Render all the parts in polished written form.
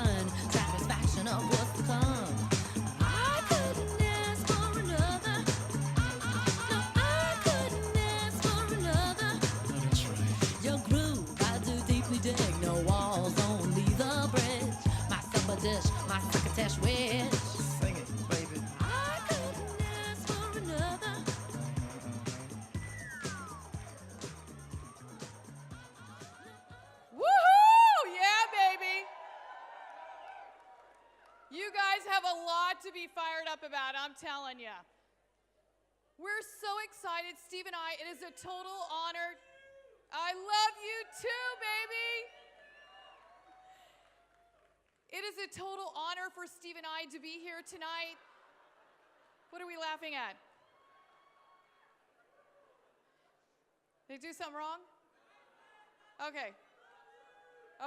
done. Satisfaction of what's to come. I couldn't ask for another. No, I couldn't ask for another. That's right. Your groove, I do deeply dig. No walls, only the bridge. My supper dish, my succotash wish. Sing it, baby. I couldn't ask for another. Woohoo! Yeah, baby. You guys have a lot to be fired up about, I'm telling you. We're so excited, Steve and I. It is a total honor. I love you too, baby. It is a total honor for Steve and I to be here tonight. What are we laughing at? Did I do something wrong? Okay.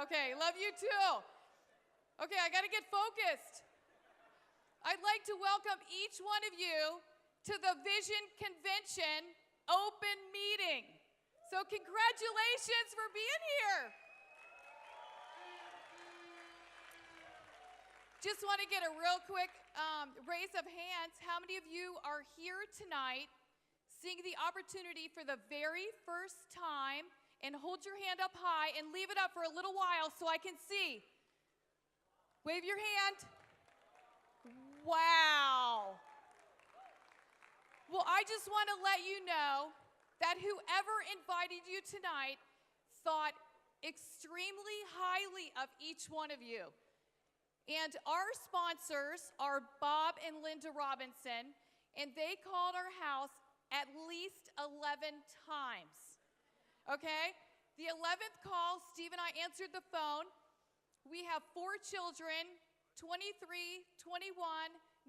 Okay, love you too. Okay, I gotta get focused. I'd like to welcome each one of you to the Vision Convention open meeting. So congratulations for being here. Just want to get a real quick raise of hands. How many of you are here tonight seeing the opportunity for the very first time? And hold your hand up high and leave it up for a little while so I can see. Wave your hand. Wow. Well, I just want to let you know that whoever invited you tonight thought extremely highly of each one of you. And our sponsors are Bob and Linda Robinson, and they called our house at least 11 times. Okay? The 11th call, Steve and I answered the phone. We have 4 children, 23, 21,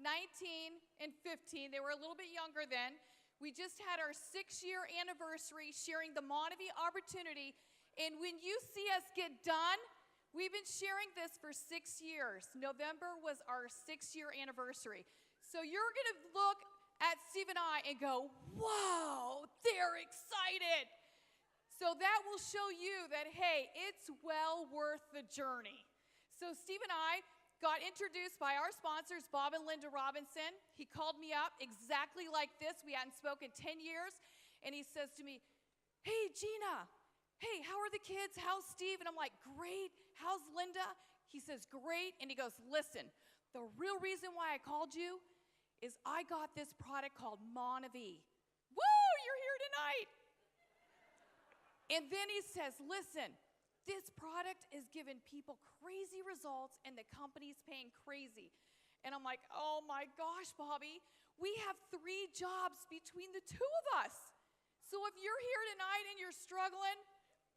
19, and 15. They were a little bit younger then. We just had our 6-year anniversary sharing the MonaVie Opportunity. And when you see us get done, we've been sharing this for 6 years. November was our 6-year anniversary. So you're going to look at Steve and I and go, wow, they're excited. So that will show you that, hey, it's well worth the journey. So Steve and I got introduced by our sponsors, Bob and Linda Robinson. He called me up exactly like this. We hadn't spoken 10 years. And he says to me, hey, Gina, hey, how are the kids? How's Steve? And I'm like, great. How's Linda? He says, great. And he goes, listen, the real reason why I called you is I got this product called MonaVie. Woo, you're here tonight. And then he says, listen, this product is giving people crazy results and the company's paying crazy. And I'm like, oh my gosh, Bobby, we have 3 jobs between the 2 of us. So if you're here tonight and you're struggling,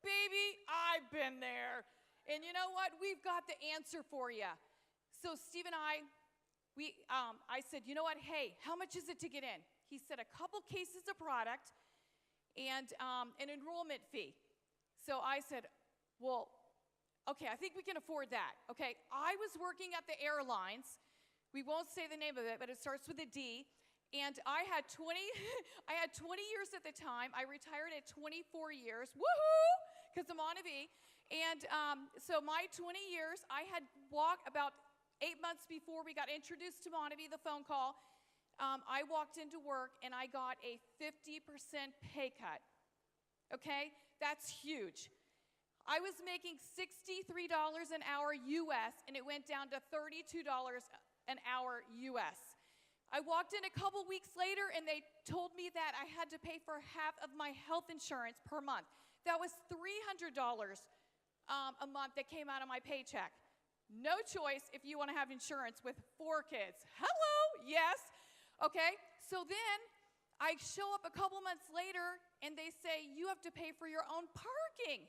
baby, I've been there. And you know what? We've got the answer for you. So Steve and I said, you know what? Hey, how much is it to get in? He said a couple cases of product and an enrollment fee. So I said, well, okay, I think we can afford that. Okay, I was working at the airlines. We won't say the name of it, but it starts with a D. And I had 20 years at the time. I retired at 24 years. Woohoo! Because I'm MonaVie. And so my 20 years, I had walked about 8 months before we got introduced to MonaVie, the phone call. I walked into work and I got a 50% pay cut. Okay? That's huge. I was making $63 an hour US and it went down to $32 an hour US. I walked in a couple weeks later and they told me that I had to pay for half of my health insurance per month. That was $300 a month that came out of my paycheck. No choice if you want to have insurance with 4 kids. Hello, yes. Okay, so then I show up a couple months later and they say, you have to pay for your own parking.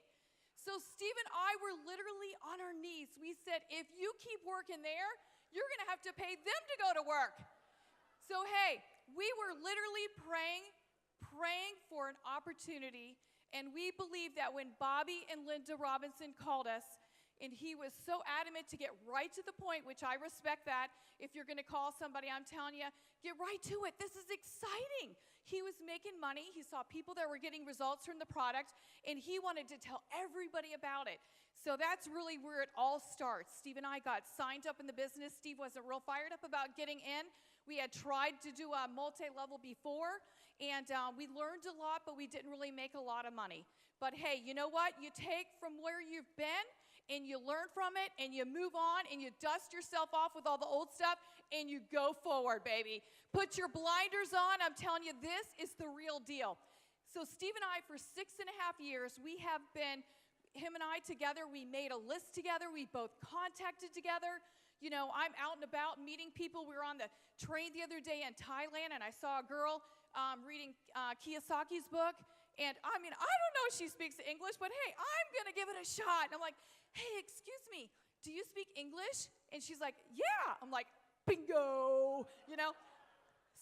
So Steve and I were literally on our knees. We said, if you keep working there, you're going to have to pay them to go to work. So hey, we were literally praying for an opportunity, and we believe that when Bobby and Linda Robinson called us, and he was so adamant to get right to the point, which I respect that. If you're going to call somebody, I'm telling you, get right to it. This is exciting. He was making money. He saw people that were getting results from the product, and he wanted to tell everybody about it. So that's really where it all starts. Steve and I got signed up in the business. Steve wasn't real fired up about getting in. We had tried to do a multi-level before, and we learned a lot, but we didn't really make a lot of money. But hey, you know what? You take from where you've been, and you learn from it, and you move on, and you dust yourself off with all the old stuff, and you go forward, baby. Put your blinders on. I'm telling you, this is the real deal. So Steve and I, for 6.5 years, we have been, him and I together, we made a list together. We both contacted together. You know, I'm out and about meeting people. We were on the train the other day in Thailand, and I saw a girl reading Kiyosaki's book. And I mean, I don't know if she speaks English, but hey, I'm going to give it a shot. And I'm like, hey, excuse me, do you speak English? And she's like, yeah. I'm like, bingo, you know?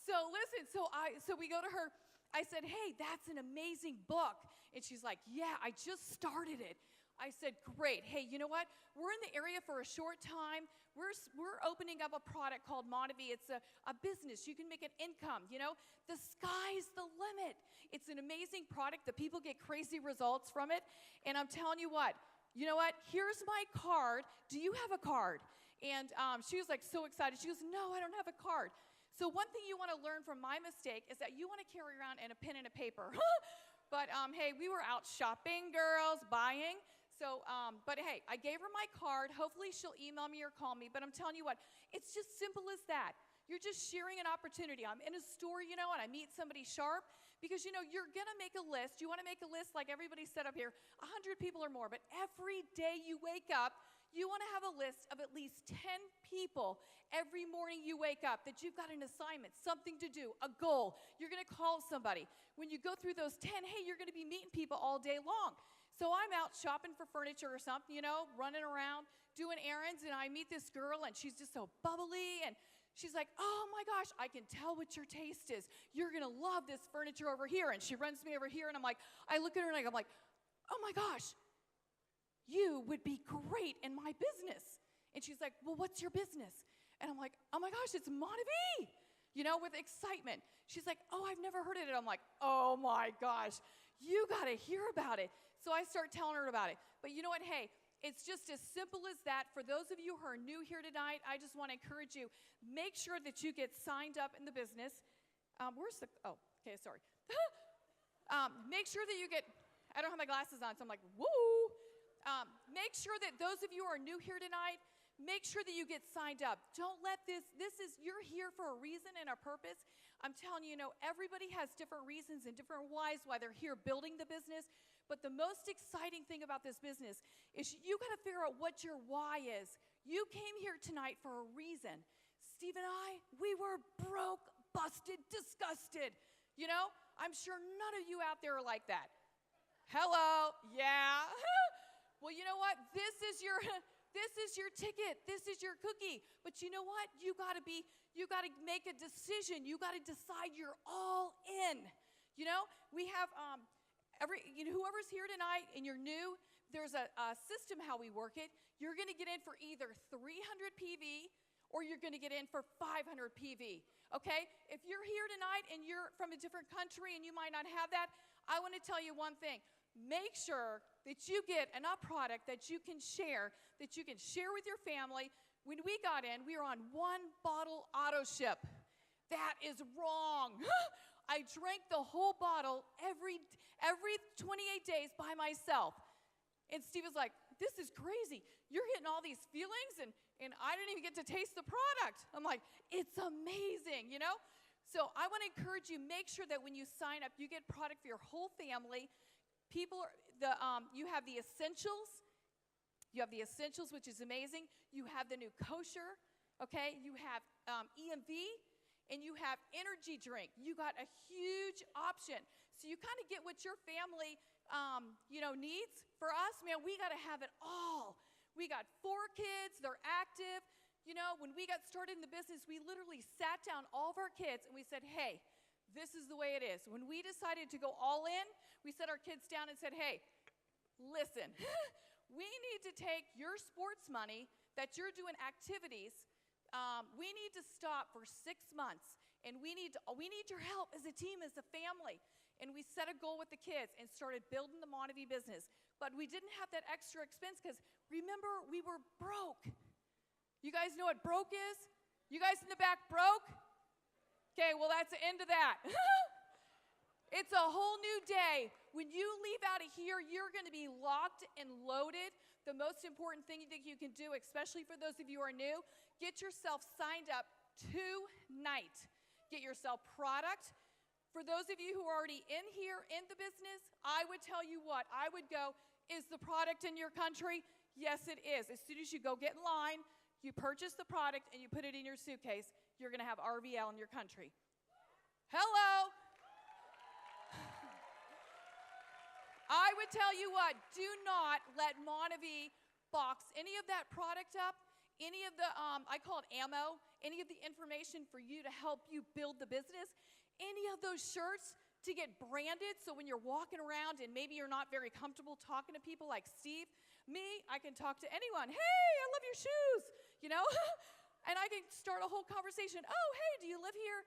So listen, so we go to her. I said, hey, that's an amazing book. And she's like, yeah, I just started it. I said, great. Hey, you know what? We're in the area for a short time. We're opening up a product called MonaVie. It's a business. You can make an income, you know? The sky's the limit. It's an amazing product. The people get crazy results from it. And I'm telling you what, you know what? Here's my card. Do you have a card? And she was like so excited. She goes, no, I don't have a card. So one thing you want to learn from my mistake is that you want to carry around a pen and a paper. But hey, we were out shopping, girls, buying. So, but hey, I gave her my card. Hopefully she'll email me or call me. But I'm telling you what, it's just simple as that. You're just sharing an opportunity. I'm in a store, you know, and I meet somebody sharp. Because, you know, you're going to make a list. You want to make a list like everybody set up here, 100 people or more. But every day you wake up, you want to have a list of at least 10 people every morning you wake up that you've got an assignment, something to do, a goal. You're going to call somebody. When you go through those 10, hey, you're going to be meeting people all day long. So I'm out shopping for furniture or something, you know, running around, doing errands, and I meet this girl, and she's just so bubbly, and she's like, oh my gosh, I can tell what your taste is. You're going to love this furniture over here. And she runs me over here, and I'm like, I look at her, and I'm like, oh my gosh, you would be great in my business. And she's like, well, what's your business? And I'm like, oh my gosh, it's MonaVie, you know, with excitement. She's like, oh, I've never heard of it. I'm like, oh my gosh, you got to hear about it. So I start telling her about it. But you know what? Hey, it's just as simple as that. For those of you who are new here tonight, I just want to encourage you, make sure that you get signed up in the business. Okay, sorry. Make sure that you get, I don't have my glasses on, so I'm like, woo. Make sure that those of you who are new here tonight, make sure that you get signed up. Don't let you're here for a reason and a purpose. I'm telling you, you know, everybody has different reasons and different whys why they're here building the business. But the most exciting thing about this business is you got to figure out what your why is. You came here tonight for a reason. Steve and I, we were broke, busted, disgusted. You know, I'm sure none of you out there are like that. Hello, yeah. Well, you know what? This is your ticket. This is your cookie. But you know what? You got to make a decision. You got to decide you're all in. You know, we have whoever's here tonight and you're new, there's a system how we work it. You're going to get in for either 300 PV or you're going to get in for 500 PV. Okay? If you're here tonight and you're from a different country and you might not have that, I want to tell you one thing. Make sure that you get enough product that you can share with your family. When we got in, we were on 1 bottle auto ship. That is wrong. I drank the whole bottle every 28 days by myself. And Steve was like, this is crazy. You're getting all these feelings, and I didn't even get to taste the product. I'm like, it's amazing, you know? So I want to encourage you, make sure that when you sign up, you get product for your whole family. You have the essentials. You have the essentials, which is amazing. You have the new kosher, okay? You have EMV, and you have energy drink. You got a huge option. So you kind of get what your family, needs. For us, man, we got to have it all. We got 4 kids. They're active. You know, when we got started in the business, we literally sat down all of our kids, and we said, hey, this is the way it is. When we decided to go all in, we set our kids down and said, hey, listen, we need to take your sports money that you're doing activities. We need to stop for 6 months, and we need your help as a team, as a family. And we set a goal with the kids and started building the MonaVie business. But we didn't have that extra expense because, remember, we were broke. You guys know what broke is? You guys in the back broke? Okay, well, that's the end of that. It's a whole new day. When you leave out of here, you're going to be locked and loaded. The most important thing that you can do, especially for those of you who are new, get yourself signed up tonight. Get yourself product. For those of you who are already in here in the business, I would tell you what. I would go, is the product in your country? Yes, it is. As soon as you go get in line, you purchase the product and you put it in your suitcase, you're going to have RVL in your country. Hello. I would tell you what, do not let MonaVie box any of that product up, any of the, I call it ammo, any of the information for you to help you build the business, any of those shirts to get branded, so when you're walking around and maybe you're not very comfortable talking to people like Steve, me, I can talk to anyone. Hey, I love your shoes, you know? And I can start a whole conversation. Oh, hey, do you live here?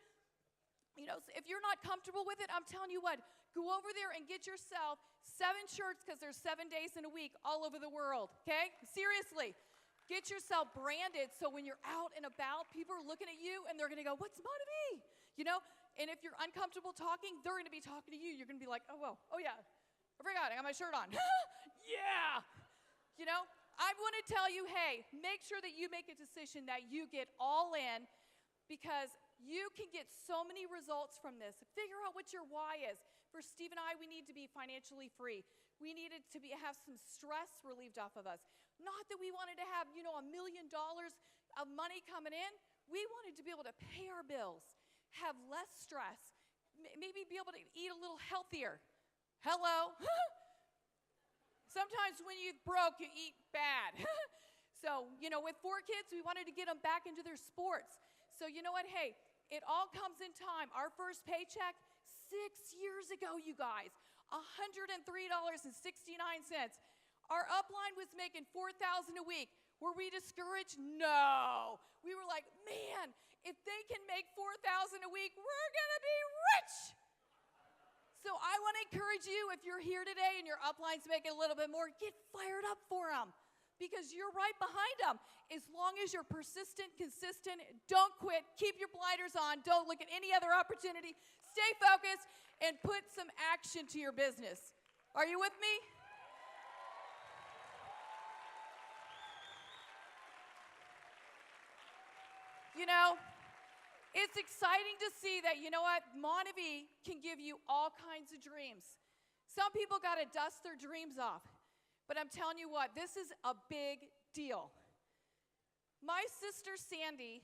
You know, if you're not comfortable with it, I'm telling you what, go over there and get yourself 7 shirts, because there's 7 days in a week all over the world, okay? Seriously. Get yourself branded so when you're out and about, people are looking at you and they're going to go, what's MonaVie? You know? And if you're uncomfortable talking, they're going to be talking to you. You're going to be like, oh, well, oh, yeah. I forgot, I got my shirt on. Yeah. You know? I want to tell you, hey, make sure that you make a decision that you get all in, because you can get so many results from this. Figure out what your why is. For Steve and I, we need to be financially free. We needed to have some stress relieved off of us. Not that we wanted to have, you know, $1 million of money coming in. We wanted to be able to pay our bills, have less stress, maybe be able to eat a little healthier. Hello? Sometimes when you're broke, you eat bad. So, you know, with 4 kids, we wanted to get them back into their sports. So you know what? Hey, it all comes in time. Our first paycheck, 6 years ago, you guys, $103.69. Our upline was making $4,000 a week. Were we discouraged? No. We were like, man, if they can make $4,000 a week, we're going to be rich. So I want to encourage you, if you're here today and your upline's making a little bit more, get fired up for them, because you're right behind them. As long as you're persistent, consistent, don't quit, keep your blinders on, don't look at any other opportunity, stay focused, and put some action to your business. Are you with me? You know, it's exciting to see that, you know what, MonaVie can give you all kinds of dreams. Some people got to dust their dreams off. But I'm telling you what, this is a big deal. My sister Sandy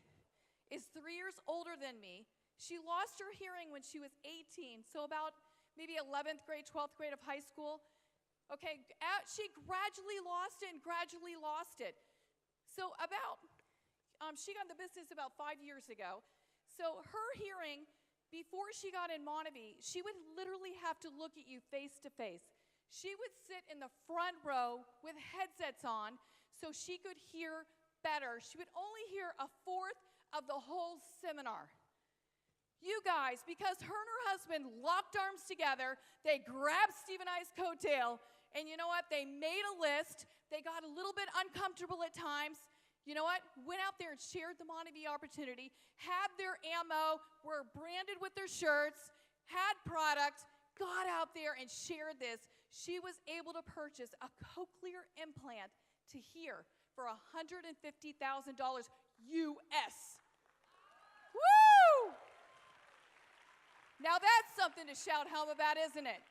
is 3 years older than me. She lost her hearing when she was 18, so about maybe 11th grade, 12th grade of high school. Okay, she gradually lost it and gradually lost it. So she got in the business about 5 years ago. So her hearing, before she got in MonaVie, she would literally have to look at you face to face. She would sit in the front row with headsets on so she could hear better. She would only hear 1/4 of the whole seminar. You guys, because her and her husband locked arms together, they grabbed Steve and I's coattail, and you know what? They made a list. They got a little bit uncomfortable at times. You know what? Went out there and shared the MonaVie Opportunity, had their ammo, were branded with their shirts, had product, got out there and shared this. She was able to purchase a cochlear implant to hear for $150,000 US. Woo! Now that's something to shout home about, isn't it?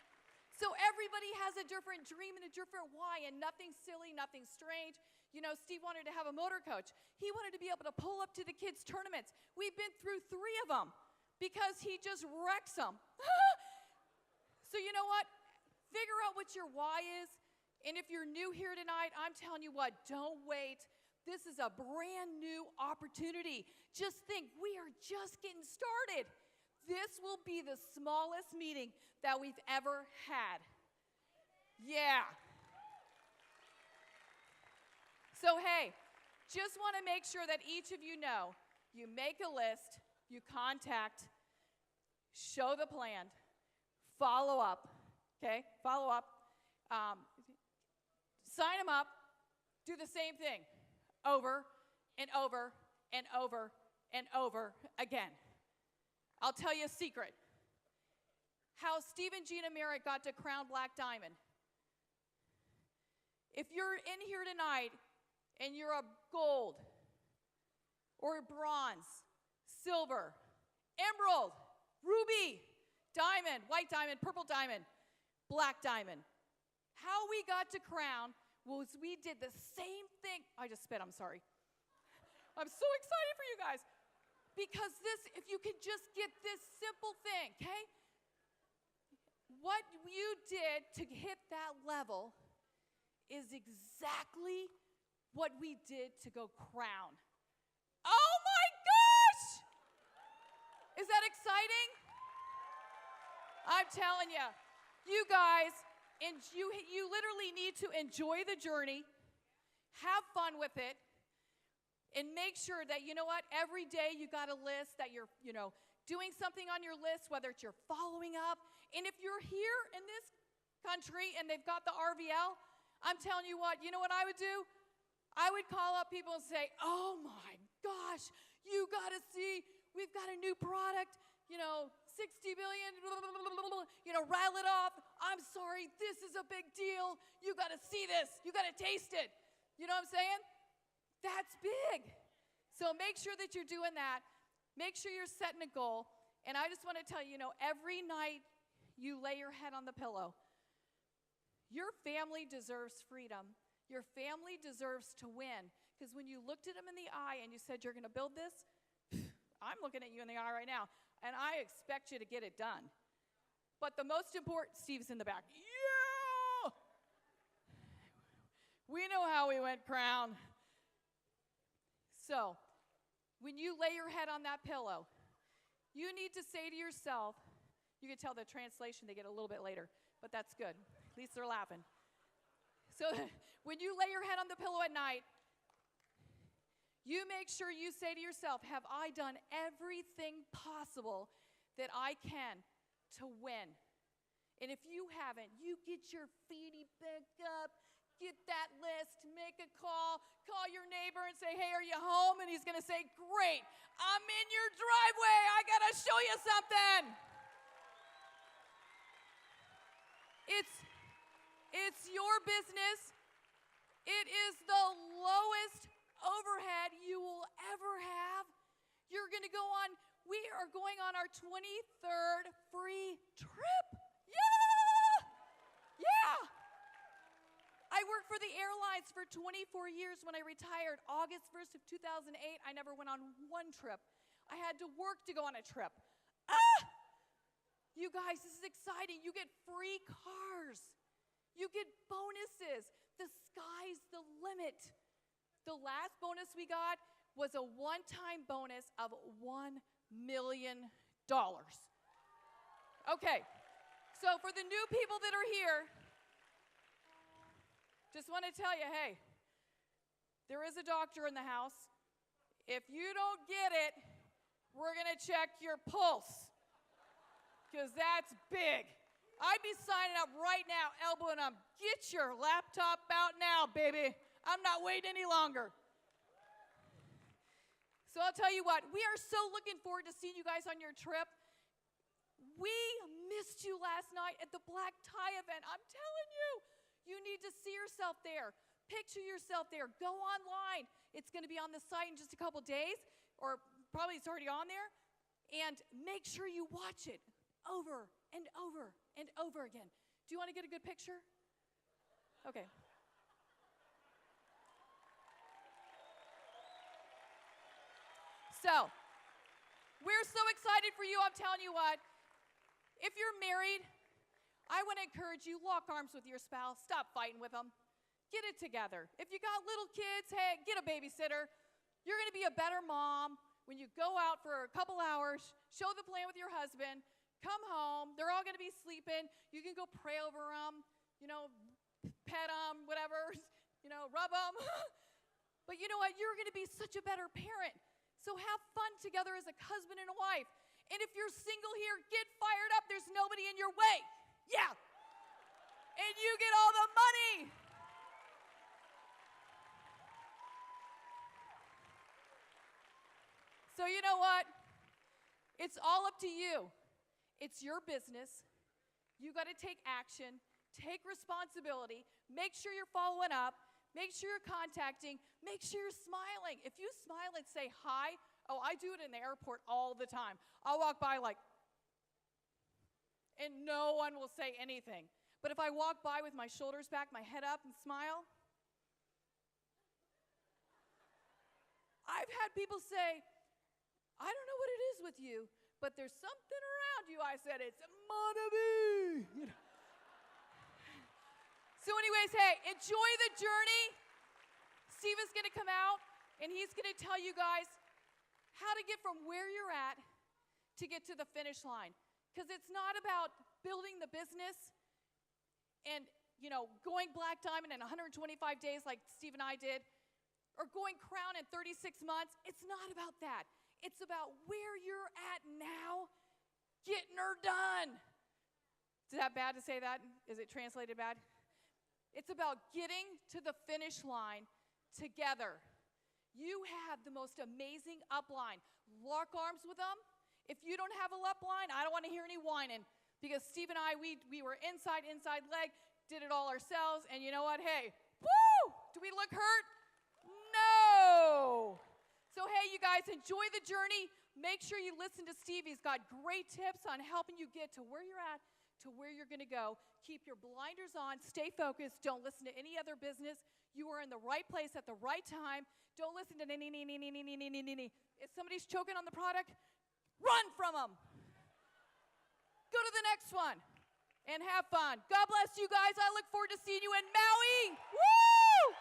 So everybody has a different dream and a different why, and nothing silly, nothing strange. You know, Steve wanted to have a motor coach. He wanted to be able to pull up to the kids' tournaments. We've been through 3 of them because he just wrecks them. So you know what? Figure out what your why is. And if you're new here tonight, I'm telling you what, don't wait. This is a brand new opportunity. Just think, we are just getting started. This will be the smallest meeting that we've ever had. Yeah. So, hey, just want to make sure that each of you know, you make a list, you contact, show the plan, follow up, okay? Follow up, sign them up, do the same thing over and over and over and over again. I'll tell you a secret. How Steve and Gina Merritt got to Crown Black Diamond. If you're in here tonight and you're a gold or a bronze, silver, emerald, ruby, diamond, white diamond, purple diamond, black diamond, how we got to Crown was we did the same thing. I just spit, I'm sorry. I'm so excited for you guys. Because this, if you could just get this simple thing, okay? What you did to hit that level is exactly what we did to go Crown. Oh my gosh! Is that exciting? I'm telling you, you guys, and you literally need to enjoy the journey, have fun with it, and make sure that, you know what, every day you got a list that you're, doing something on your list, whether it's you're following up. And if you're here in this country and they've got the RVL, I'm telling you what, you know what I would do? I would call up people and say, oh my gosh, you got to see, we've got a new product, 60 billion, rattle it off. I'm sorry, this is a big deal. You got to see this. You got to taste it. You know what I'm saying? That's big. So make sure that you're doing that. Make sure you're setting a goal. And I just want to tell you, every night you lay your head on the pillow, your family deserves freedom. Your family deserves to win. Because when you looked at them in the eye and you said, you're going to build this, I'm looking at you in the eye right now, and I expect you to get it done. But the most important, Steve's in the back. Yeah! We know how we went Crown. So, when you lay your head on that pillow, you need to say to yourself, you can tell the translation they get a little bit later, but that's good. At least they're laughing. So when you lay your head on the pillow at night, you make sure you say to yourself, have I done everything possible that I can to win? And if you haven't, you get your feety back up, get that list, make a call your neighbor and say, hey, are you home? And he's going to say, great, I'm in your driveway. I got to show you something. It's your business. It is the lowest overhead you will ever have. You're going to we are going on our 23rd free trip. Yeah! Yeah! I worked for the airlines for 24 years. When I retired August 1st of 2008, I never went on one trip. I had to work to go on a trip. You guys, this is exciting. You get free cars. You get bonuses. The sky's the limit. The last bonus we got was a one-time bonus of $1 million. Okay, so for the new people that are here, just want to tell you, hey, there is a doctor in the house. If you don't get it, we're going to check your pulse, because that's big. I'd be signing up right now, elbowing them. Get your laptop out now, baby. I'm not waiting any longer. So I'll tell you what, we are so looking forward to seeing you guys on your trip. We missed you last night at the black tie event. I'm telling you, you need to see yourself there. Picture yourself there. Go online. It's going to be on the site in just a couple days, or probably it's already on there. And make sure you watch it over and over and over again. Do you want to get a good picture? Okay. So, we're so excited for you. I'm telling you what, if you're married, I want to encourage you, lock arms with your spouse. Stop fighting with them. Get it together. If you got little kids, hey, get a babysitter. You're going to be a better mom when you go out for a couple hours, show the plan with your husband, come home. They're all going to be sleeping. You can go pray over them, pet them, whatever, rub them. But you know what? You're going to be such a better parent. So have fun together as a husband and a wife. And if you're single here, get fired up. There's nobody in your way. Yeah. And you get all the money. So you know what? It's all up to you. It's your business. You got to take action, take responsibility, make sure you're following up, make sure you're contacting, make sure you're smiling. If you smile and say hi, oh, I do it in the airport all the time. I'll walk by like, and no one will say anything. But if I walk by with my shoulders back, my head up, and smile, I've had people say, I don't know what it is with you, but there's something around you. I said, it's MonaVie. You know. So anyways, hey, enjoy the journey. Steve is going to come out, and he's going to tell you guys how to get from where you're at to get to the finish line. Because it's not about building the business and, you know, going black diamond in 125 days like Steve and I did, or going crown in 36 months. It's not about that. It's about where you're at now, getting her done. Is that bad to say that? Is it translated bad? It's about getting to the finish line together. You have the most amazing upline. Lock arms with them. If you don't have a upline, I don't want to hear any whining, because Steve and I, we were inside leg, did it all ourselves, and you know what? Hey, woo! Do we look hurt? No! So hey, you guys, enjoy the journey. Make sure you listen to Steve. He's got great tips on helping you get to where you're at, to where you're going to go. Keep your blinders on. Stay focused. Don't listen to any other business. You are in the right place at the right time. Don't listen to If somebody's choking on the product, run from them. Go to the next one and have fun. God bless you guys. I look forward to seeing you in Maui. Woo!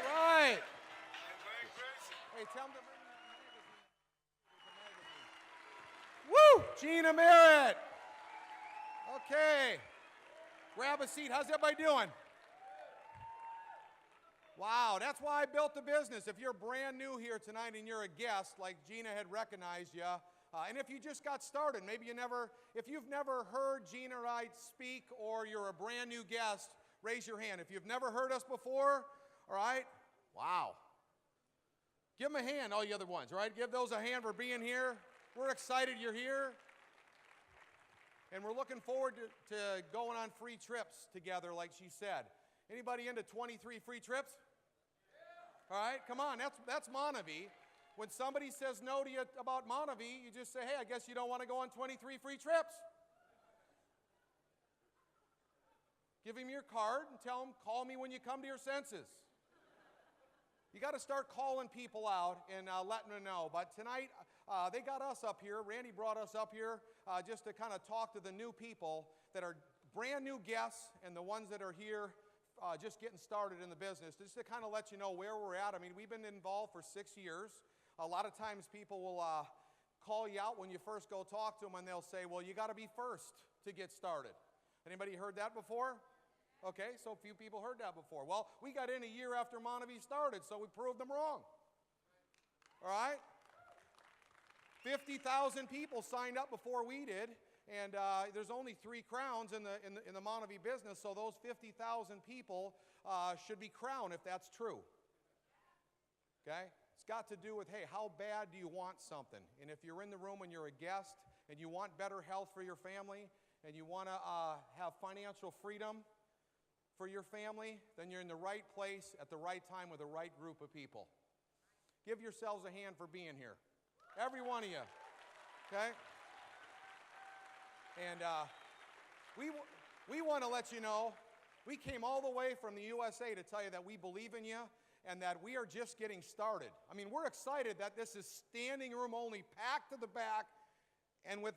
Right. Hey, tell them to bring the magazine. Woo! Gina Merritt. Okay. Grab a seat. How's everybody doing? Wow, that's why I built the business. If you're brand new here tonight and you're a guest, like Gina had recognized you, and if you just got started, maybe if you've never heard Gina or I speak, or you're a brand new guest, raise your hand. If you've never heard us before, all right? Wow. Give them a hand, all you other ones, all right? Give those a hand for being here. We're excited you're here. And we're looking forward to going on free trips together, like she said. Anybody into 23 free trips? Yeah. All right, come on, that's MonaVie. When somebody says no to you about MonaVie, you just say, hey, I guess you don't want to go on 23 free trips. Give him your card and tell him, call me when you come to your senses. You got to start calling people out and letting them know. But tonight, they got us up here. Randy brought us up here just to kind of talk to the new people that are brand new guests and the ones that are here just getting started in the business, just to kind of let you know where we're at. I mean, we've been involved for 6 years. A lot of times people will call you out when you first go talk to them, and they'll say, well, you got to be first to get started. Anybody heard that before? Okay, so a few people heard that before. Well, we got in a year after MonaVie started, so we proved them wrong. All right? 50,000 people signed up before we did, and there's only 3 crowns in the MonaVie business, so those 50,000 people should be crowned if that's true. Okay? It's got to do with, hey, how bad do you want something? And if you're in the room and you're a guest and you want better health for your family and you want to have financial freedom for your family, then you're in the right place at the right time with the right group of people. Give yourselves a hand for being here. Every one of you. Okay? And we want to let you know, we came all the way from the USA to tell you that we believe in you and that we are just getting started. I mean, we're excited that this is standing room only, packed to the back, and with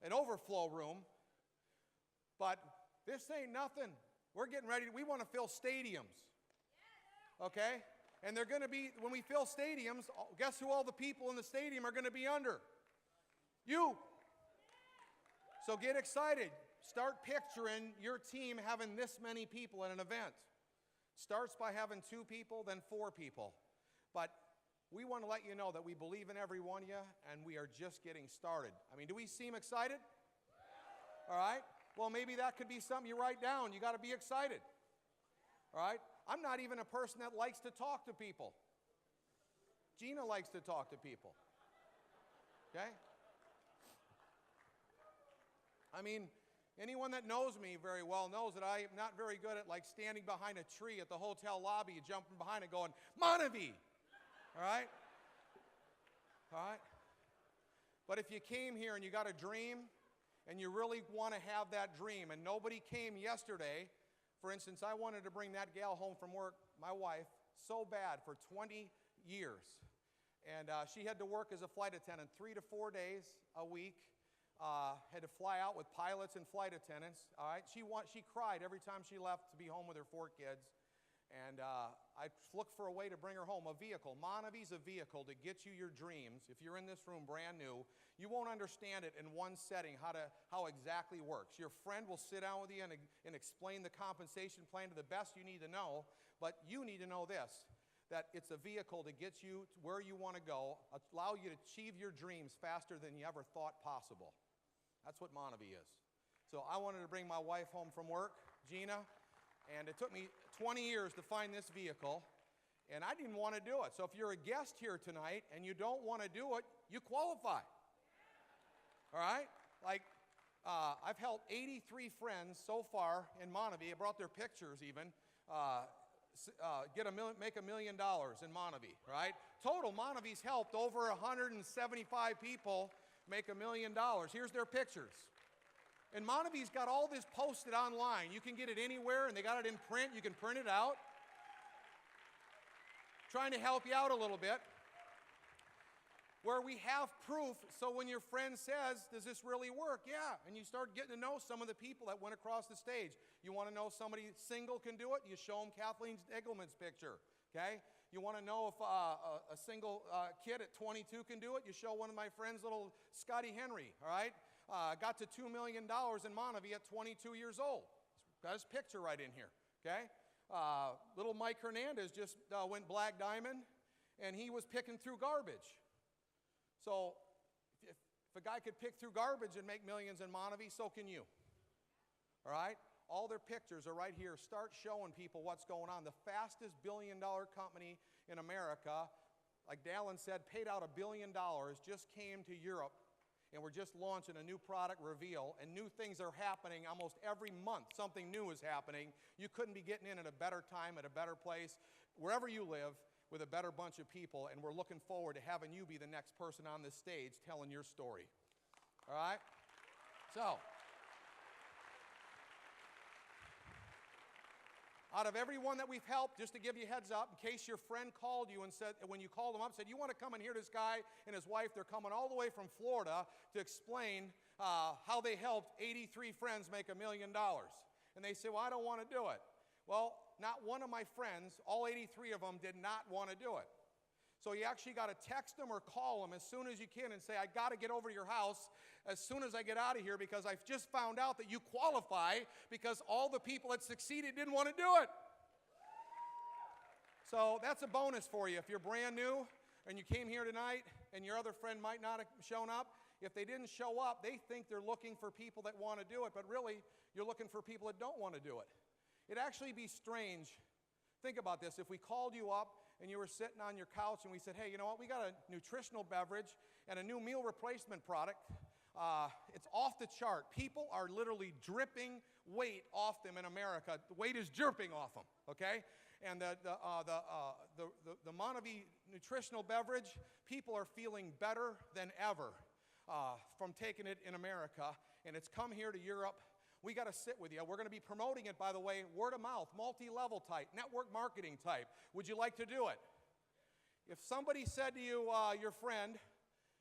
an overflow room. But this ain't nothing. We're getting ready. We want to fill stadiums. Okay? And they're going to be, when we fill stadiums, guess who all the people in the stadium are going to be under? You. So get excited. Start picturing your team having this many people at an event. Starts by having 2 people, then 4 people. But we want to let you know that we believe in every one of you, and we are just getting started. I mean, do we seem excited? All right. Well, maybe that could be something you write down. You got to be excited. All right. I'm not even a person that likes to talk to people. Gina likes to talk to people. Okay? I mean, anyone that knows me very well knows that I am not very good at like standing behind a tree at the hotel lobby, jumping behind it going, MonaVie! All right? All right? But if you came here and you got a dream and you really want to have that dream and nobody came yesterday, for instance, I wanted to bring that gal home from work, my wife, so bad for 20 years. And she had to work as a flight attendant 3 to 4 days a week. Had to fly out with pilots and flight attendants. All right, she cried every time she left to be home with her 4 kids. And I looked for a way to bring her home, a vehicle. MonaVie's a vehicle to get you your dreams. If you're in this room brand new, you won't understand it in one setting, how exactly works. Your friend will sit down with you and explain the compensation plan to the best you need to know, but you need to know this, that it's a vehicle to get you to where you want to go, allow you to achieve your dreams faster than you ever thought possible. That's what MonaVie is. So I wanted to bring my wife home from work, Gina, and it took me 20 years to find this vehicle, and I didn't want to do it. So if you're a guest here tonight and you don't want to do it, you qualify. All right? Like, I've helped 83 friends so far in MonaVie. I brought their pictures even. Make $1 million in MonaVie, right? Total, MonaVie's helped over 175 people make $1 million. Here's their pictures. And MonaVie's got all this posted online. You can get it anywhere, and they got it in print. You can print it out. Trying to help you out a little bit. Where we have proof, so when your friend says, does this really work? Yeah, and you start getting to know some of the people that went across the stage. You want to know if somebody single can do it? You show them Kathleen Eggleman's picture, okay? You want to know if a single kid at 22 can do it? You show one of my friends, little Scotty Henry, all right? Got to $2 million in MonaVie at 22 years old. Got his picture right in here, okay? Little Mike Hernandez just went Black Diamond, and he was picking through garbage. So if a guy could pick through garbage and make millions in MonaVie, so can you. All right? All their pictures are right here. Start showing people what's going on. The fastest billion-dollar company in America, like Dallin said, paid out $1 billion, just came to Europe, and we're just launching a new product reveal, and new things are happening almost every month. Something new is happening. You couldn't be getting in at a better time, at a better place, wherever you live, with a better bunch of people, and we're looking forward to having you be the next person on this stage telling your story. All right? So, out of everyone that we've helped, just to give you a heads up, in case your friend called you and said, when you called them up, said, you want to come and hear this guy and his wife, they're coming all the way from Florida to explain how they helped 83 friends make $1 million. And they say, well, I don't want to do it. Well, not one of my friends, all 83 of them, did not want to do it. So you actually got to text them or call them as soon as you can and say, I got to get over to your house as soon as I get out of here because I've just found out that you qualify because all the people that succeeded didn't want to do it. So that's a bonus for you. If you're brand new and you came here tonight and your other friend might not have shown up, if they didn't show up, they think they're looking for people that want to do it, but really you're looking for people that don't want to do it. It'd actually be strange. Think about this. If we called you up and you were sitting on your couch and we said, hey, you know what, we got a nutritional beverage and a new meal replacement product. It's off the chart. People are literally dripping weight off them in America. The weight is dripping off them, okay? And the MonaVie nutritional beverage, people are feeling better than ever from taking it in America. And it's come here to Europe. We got to sit with you. We're going to be promoting it, by the way, word of mouth, multi-level type, network marketing type. Would you like to do it? If somebody said to you, your friend,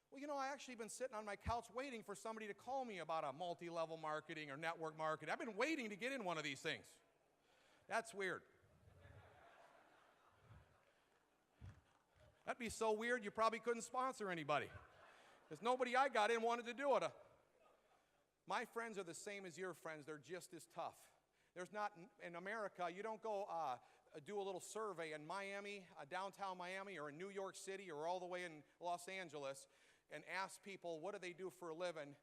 well, you know, I actually been sitting on my couch waiting for somebody to call me about a multi-level marketing or network marketing. I've been waiting to get in one of these things. That's weird. That'd be so weird you probably couldn't sponsor anybody. Because nobody I got in wanted to do it. My friends are the same as your friends. They're just as tough. There's not, in America, you don't go do a little survey in Miami, downtown Miami, or in New York City, or all the way in Los Angeles, and ask people, what do they do for a living?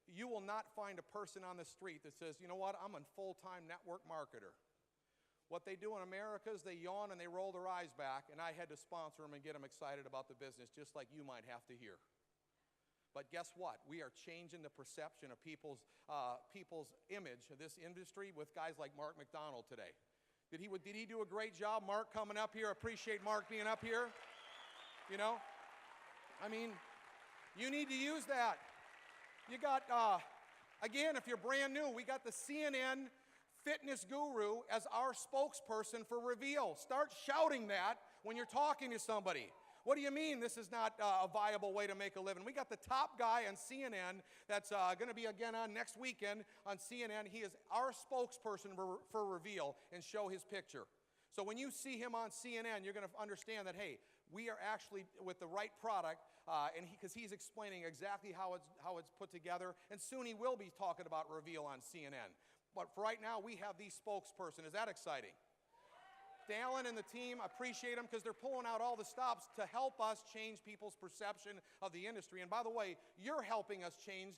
You will not find a person on the street that says, you know what, I'm a full-time network marketer. What they do in America is they yawn and they roll their eyes back, and I had to sponsor them and get them excited about the business, just like you might have to hear. But guess what? We are changing the perception of people's image of this industry with guys like Mark McDonald today. Did he do a great job, Mark, coming up here? Appreciate Mark being up here. You know? I mean, you need to use that. You got, again, if you're brand new, we got the CNN fitness guru as our spokesperson for Reveal. Start shouting that when you're talking to somebody. What do you mean this is not a viable way to make a living? We got the top guy on CNN that's going to be again on next weekend on CNN. He is our spokesperson for Reveal, and show his picture. So when you see him on CNN, you're going to understand that, hey, we are actually with the right product, and because he's explaining exactly how it's put together, and soon he will be talking about Reveal on CNN. But for right now, we have the spokesperson. Is that exciting? Dallin and the team, appreciate them because they're pulling out all the stops to help us change people's perception of the industry. And by the way, you're helping us change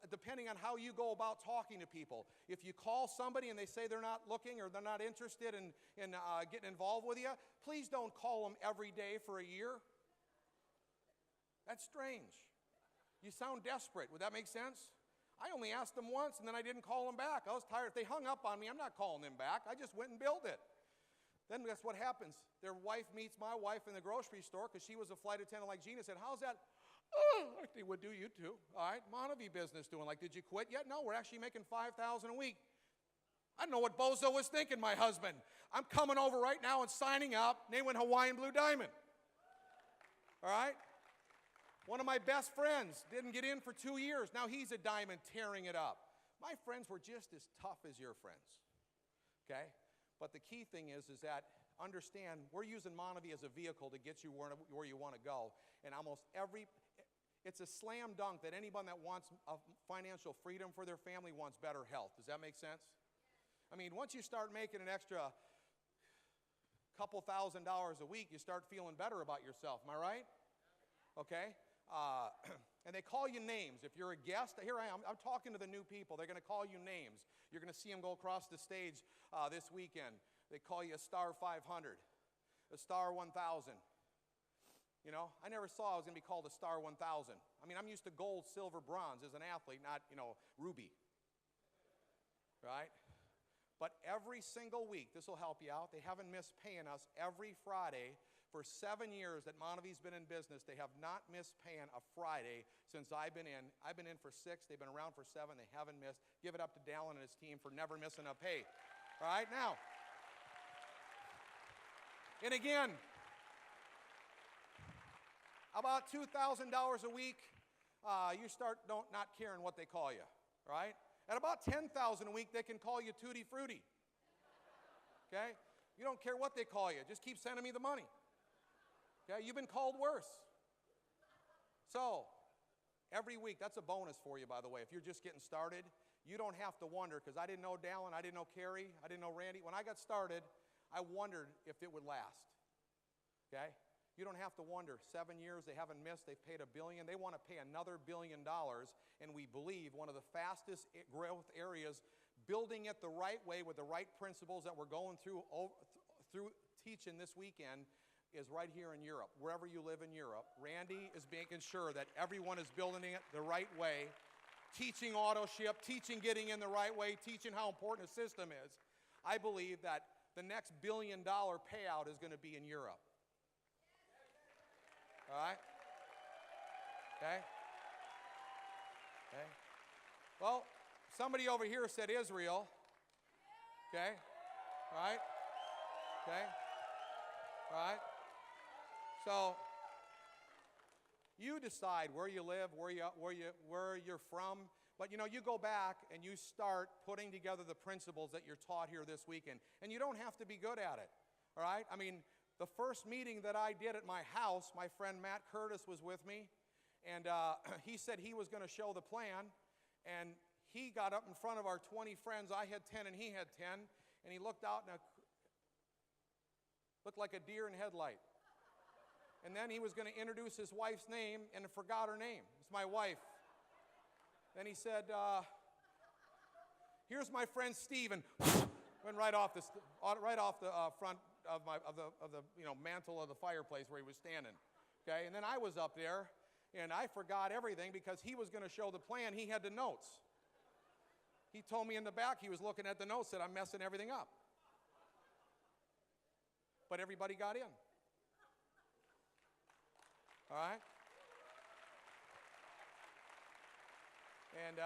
depending on how you go about talking to people. If you call somebody and they say they're not looking or they're not interested in getting involved with you, please don't call them every day for a year. That's strange. You sound desperate. Would that make sense? I only asked them once, and then I didn't call them back. I was tired. If they hung up on me, I'm not calling them back. I just went and billed it. Then guess what happens? Their wife meets my wife in the grocery store because she was a flight attendant like Gina, said, how's that? Oh, like they would do you too. All right, MonaVie business doing. Like, did you quit yet? No, we're actually making $5,000 a week. I don't know what Bozo was thinking, my husband. I'm coming over right now and signing up. They went Hawaiian Blue Diamond. All right? One of my best friends didn't get in for 2 years. Now he's a diamond tearing it up. My friends were just as tough as your friends. Okay? But the key thing is that understand we're using MonaVie as a vehicle to get you where you want to go. And almost it's a slam dunk that anyone that wants financial freedom for their family wants better health. Does that make sense? I mean, once you start making an extra couple $1,000s a week, you start feeling better about yourself. Am I right? Okay? And they call you names. If you're a guest, here I am. I'm talking to the new people. They're going to call you names. You're going to see them go across the stage this weekend. They call you a star 500, a star 1,000. You know, I never saw I was going to be called a star 1,000. I mean, I'm used to gold, silver, bronze as an athlete, not, ruby. Right? But every single week, this will help you out, they haven't missed paying us every Friday. For 7 years that MonaVie's been in business, they have not missed paying a Friday since I've been in. I've been in for 6. They've been around for 7. They haven't missed. Give it up to Dallin and his team for never missing a pay. All right, now. And again, about $2,000 a week, you start not caring what they call you, right? At about $10,000 a week, they can call you Tutti Frutti. Okay? You don't care what they call you. Just keep sending me the money. Okay, you've been called worse. So, every week, that's a bonus for you, by the way. If you're just getting started, you don't have to wonder, because I didn't know Dallin, I didn't know Carrie, I didn't know Randy. When I got started, I wondered if it would last. Okay? You don't have to wonder. 7 years, they haven't missed. They've paid $1 billion. They want to pay another $1 billion, and we believe one of the fastest growth areas, building it the right way with the right principles that we're going through teaching this weekend, is right here in Europe. Wherever you live in Europe, Randy is making sure that everyone is building it the right way, teaching auto ship, teaching getting in the right way, teaching how important a system is. I believe that the next $1 billion payout is going to be in Europe. All right? Okay? Okay? Well, somebody over here said Israel. Okay? All right? Okay? All right? So, you decide where you live, where you're from. But you go back and you start putting together the principles that you're taught here this weekend. And you don't have to be good at it. All right? I mean, the first meeting that I did at my house, my friend Matt Curtis was with me. And he said he was going to show the plan. And he got up in front of our 20 friends. I had 10 and he had 10. And he looked out and looked like a deer in headlight. And then he was going to introduce his wife's name and forgot her name. It's my wife. Then he said, here's my friend Stephen. Went right off the front of the mantle of the fireplace where he was standing. Okay, and then I was up there, and I forgot everything because he was going to show the plan. He had the notes. He told me in the back he was looking at the notes that I'm messing everything up. But everybody got in. All right? And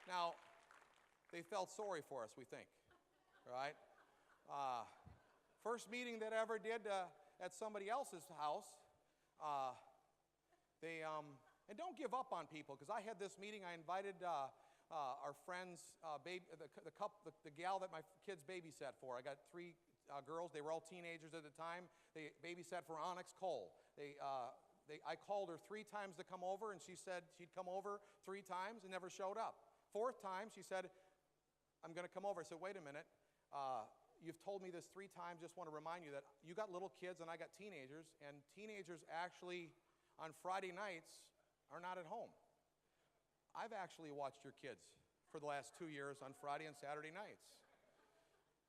now, they felt sorry for us, we think. All right? First meeting that I ever did at somebody else's house, and don't give up on people, because I had this meeting. I invited our friends, the gal that my kids babysat for. I got 3 girls. They were all teenagers at the time. They babysat for Onyx Cole. I called her 3 times to come over, and she said she'd come over 3 times and never showed up. 4th time, she said, I'm going to come over. I said, wait a minute. You've told me this 3 times. Just want to remind you that you got little kids and I got teenagers, and teenagers actually on Friday nights are not at home. I've actually watched your kids for the last 2 years on Friday and Saturday nights.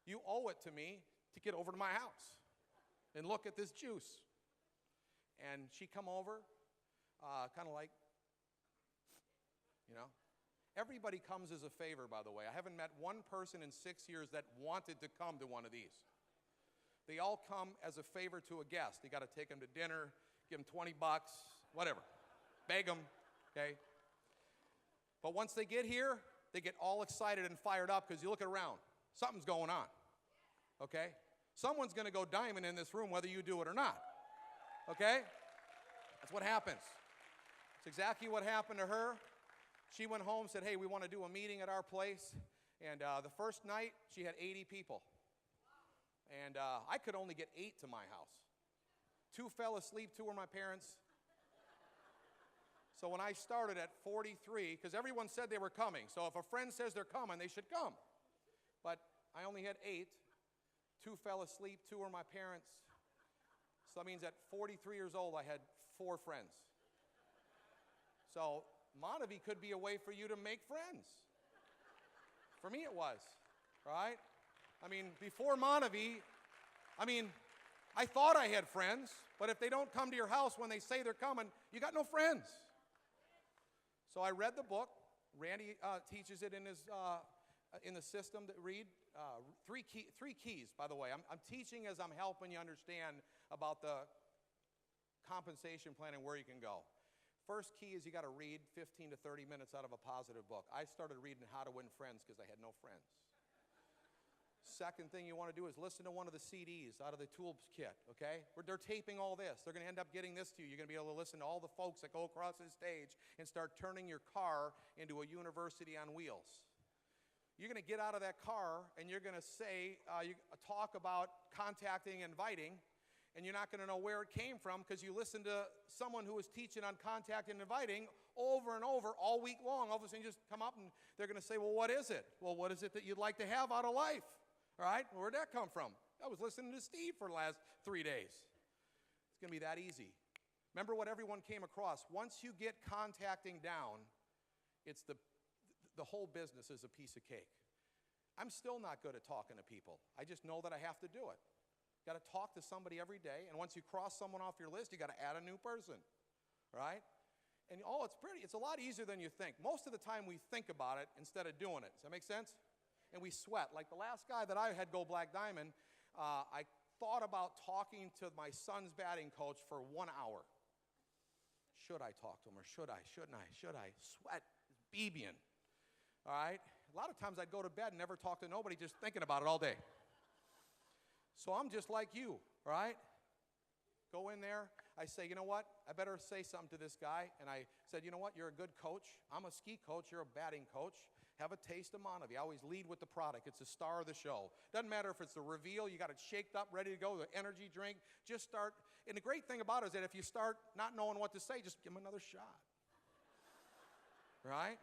You owe it to me to get over to my house and look at this juice. And she come over, kind of like, Everybody comes as a favor, by the way. I haven't met one person in 6 years that wanted to come to one of these. They all come as a favor to a guest. You got to take them to dinner, give them $20, whatever. Beg them, okay? But once they get here, they get all excited and fired up because you look around. Something's going on, okay? Someone's going to go diamond in this room whether you do it or not, okay? That's what happens. It's exactly what happened to her. She went home, said, hey, we want to do a meeting at our place. And the first night, she had 80 people. And I could only get 8 to my house. 2 fell asleep, 2 were my parents. So when I started at 43, because everyone said they were coming. So if a friend says they're coming, they should come. But I only had 8. 2 fell asleep, 2 were my parents. So that means at 43 years old, I had 4 friends. So MonaVie could be a way for you to make friends. For me, it was, right? I mean, before MonaVie, I thought I had friends, but if they don't come to your house when they say they're coming, you got no friends. So I read the book. Randy teaches it in the system that read. 3 keys, by the way. I'm teaching as I'm helping you understand about the compensation plan and where you can go. First key is you got to read 15 to 30 minutes out of a positive book. I started reading How to Win Friends because I had no friends. Second thing you want to do is listen to one of the CDs out of the toolkit, okay? They're taping all this. They're going to end up getting this to you. You're going to be able to listen to all the folks that go across the stage and start turning your car into a university on wheels. You're going to get out of that car and you're going to say, talk about contacting and inviting, and you're not going to know where it came from because you listened to someone who was teaching on contacting and inviting over and over all week long. All of a sudden you just come up and they're going to say, well, what is it? Well, what is it that you'd like to have out of life? All right, where'd that come from? I was listening to Steve for the last 3 days. It's going to be that easy. Remember what everyone came across. Once you get contacting down, it's the whole business is a piece of cake. I'm still not good at talking to people. I just know that I have to do it. Got to talk to somebody every day, and once you cross someone off your list, you got to add a new person, right? And it's a lot easier than you think. Most of the time we think about it instead of doing it. Does that make sense? And we sweat. Like the last guy that I had go Black Diamond, I thought about talking to my son's batting coach for 1 hour. Should I talk to him or should I? Shouldn't I? Should I? Sweat is BBing. All right? A lot of times I'd go to bed and never talk to nobody, just thinking about it all day. So I'm just like you, right? Go in there. I say, you know what? I better say something to this guy. And I said, you know what? You're a good coach. I'm a ski coach. You're a batting coach. Have a taste of MonaVie. I always lead with the product. It's the star of the show. Doesn't matter if it's the reveal. You got it shaked up, ready to go, the energy drink. Just start. And the great thing about it is that if you start not knowing what to say, just give them another shot. right?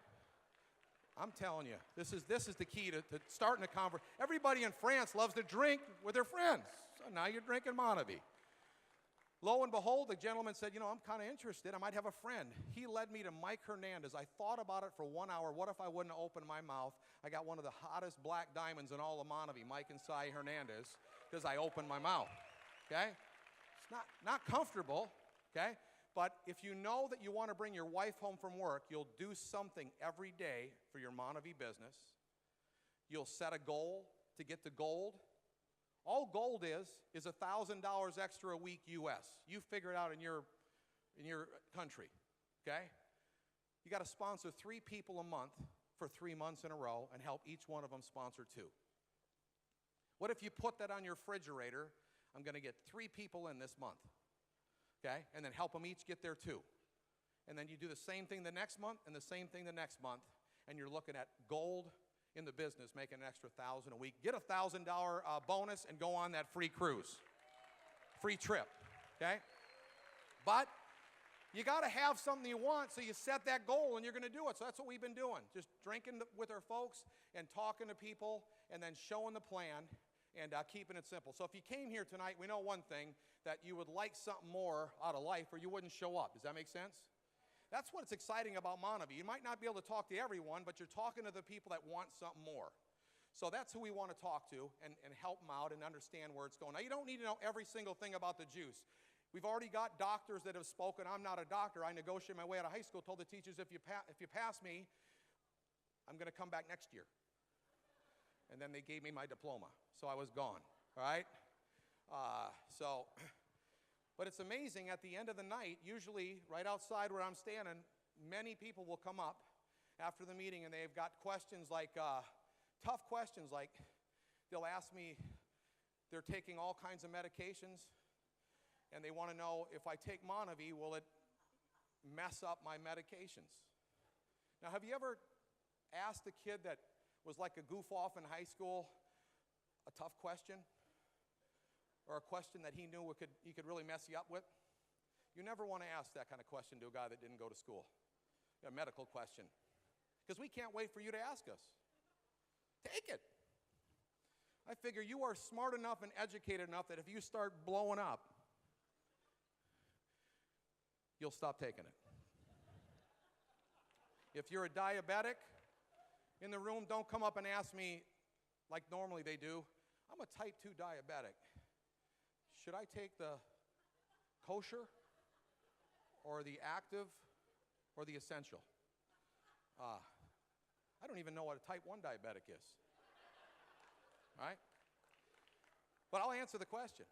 I'm telling you, this is the key to starting a conversation. Everybody in France loves to drink with their friends. So now you're drinking MonaVie. Lo and behold, the gentleman said, I'm kind of interested. I might have a friend. He led me to Mike Hernandez. I thought about it for 1 hour. What if I wouldn't have opened my mouth? I got one of the hottest black diamonds in all of MonaVie, Mike and Cy Hernandez, because I opened my mouth, okay? It's not comfortable, okay? But if you know that you want to bring your wife home from work, you'll do something every day for your MonaVie business. You'll set a goal to get to gold. All gold is $1,000 extra a week U.S. You figure it out in your country, okay? You got to sponsor 3 people a month for 3 months in a row and help each one of them sponsor 2. What if you put that on your refrigerator? I'm going to get 3 people in this month, okay? And then help them each get their 2. And then you do the same thing the next month and the same thing the next month, and you're looking at gold in the business, making an extra $1,000 a week. Get a $1,000 bonus and go on that free cruise, free trip, okay? But you got to have something you want, so you set that goal and you're going to do it. So that's what we've been doing, just drinking with our folks and talking to people and then showing the plan and keeping it simple. So if you came here tonight, we know one thing, that you would like something more out of life or you wouldn't show up. Does that make sense? That's what's exciting about MonaVie. You might not be able to talk to everyone, but you're talking to the people that want something more. So that's who we want to talk to and help them out and understand where it's going. Now, you don't need to know every single thing about the juice. We've already got doctors that have spoken. I'm not a doctor. I negotiated my way out of high school, told the teachers, if you pass me, I'm going to come back next year. And then they gave me my diploma, so I was gone, all right? But it's amazing, at the end of the night, usually right outside where I'm standing, many people will come up after the meeting and they've got questions like, tough questions like, they'll ask me, they're taking all kinds of medications and they want to know, if I take MonaVie, will it mess up my medications? Now, have you ever asked a kid that was like a goof off in high school a tough question? Or a question that he knew he could really mess you up with? You never want to ask that kind of question to a guy that didn't go to school, a medical question, because we can't wait for you to ask us. Take it. I figure you are smart enough and educated enough that if you start blowing up, you'll stop taking it. If you're a diabetic in the room, don't come up and ask me like normally they do. I'm a type 2 diabetic. Should I take the kosher or the active or the essential? I don't even know what a type 1 diabetic is. All right? But I'll answer the question.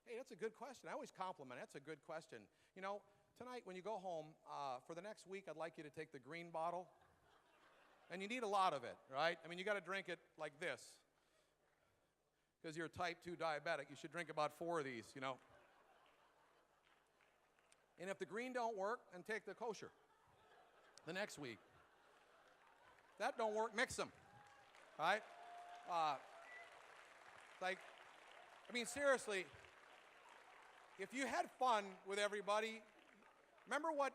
Hey, that's a good question. I always compliment. That's a good question. Tonight when you go home, for the next week, I'd like you to take the green bottle. And you need a lot of it, right? I mean, you got to drink it like this. Because you're a type 2 diabetic, you should drink about 4 of these, And if the green don't work, then take the kosher the next week. If that don't work, mix them, right? Seriously, if you had fun with everybody, remember what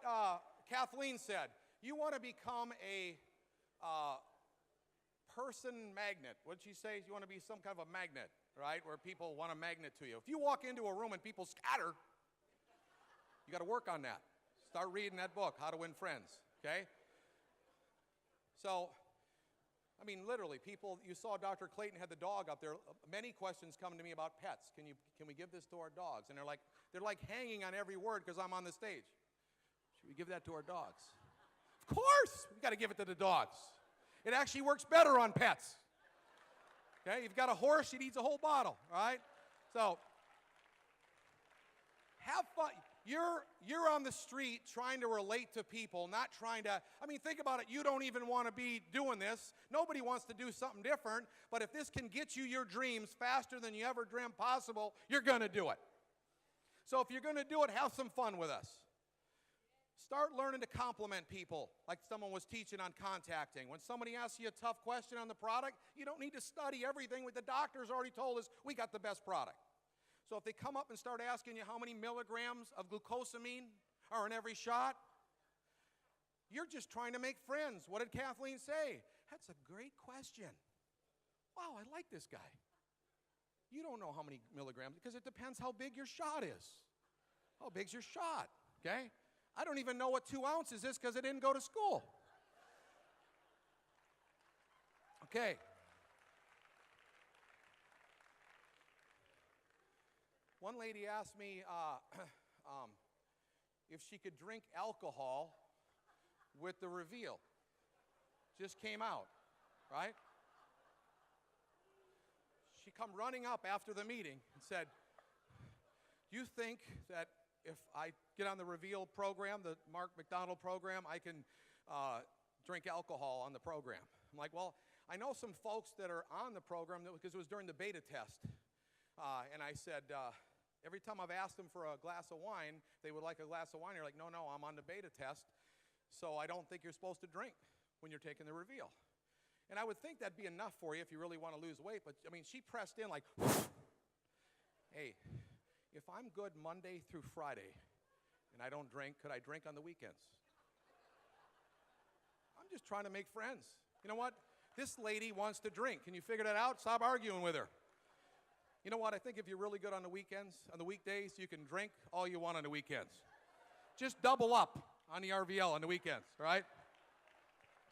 Kathleen said. You want to become a person magnet. What did she say? You want to be some kind of a magnet, right? Where people want a magnet to you. If you walk into a room and people scatter, you got to work on that. Start reading that book, How to Win Friends, okay? So, literally, people, you saw Dr. Clayton had the dog up there. Many questions come to me about pets. Can we give this to our dogs? And they're like hanging on every word because I'm on the stage. Should we give that to our dogs? Of course, we got to give it to the dogs. It actually works better on pets. Okay, you've got a horse, it eats a whole bottle, all right? So, have fun. You're on the street trying to relate to people, not trying to, think about it. You don't even want to be doing this. Nobody wants to do something different, but if this can get you your dreams faster than you ever dreamt possible, you're going to do it. So if you're going to do it, have some fun with us. Start learning to compliment people like someone was teaching on contacting. When somebody asks you a tough question on the product, you don't need to study everything. What the doctor's already told us, we got the best product. So if they come up and start asking you how many milligrams of glucosamine are in every shot, You're just trying to make friends. What did Kathleen say? That's a great question. Wow, I like this guy. You don't know how many milligrams, because it depends how big your shot is. How big's your shot, okay? I don't even know what 2 ounces is because I didn't go to school. Okay. One lady asked me if she could drink alcohol with the reveal. Just came out, right? She come running up after the meeting and said, "You think that if I get on the reveal program, the Mark McDonald program, I can drink alcohol on the program?" I'm like, "Well, I know some folks that are on the program because it was during the beta test." And I said, every time I've asked them for a glass of wine, they would like a glass of wine. They're like, no, I'm on the beta test, so I don't think you're supposed to drink when you're taking the reveal. And I would think that'd be enough for you if you really want to lose weight, but I mean, she pressed in like, "Hey, if I'm good Monday through Friday and I don't drink, could I drink on the weekends?" I'm just trying to make friends. You know what? This lady wants to drink. Can you figure that out? Stop arguing with her. You know what? I think if you're really good on the weekends, on the weekdays, you can drink all you want on the weekends. Just double up on the RVL on the weekends, all right?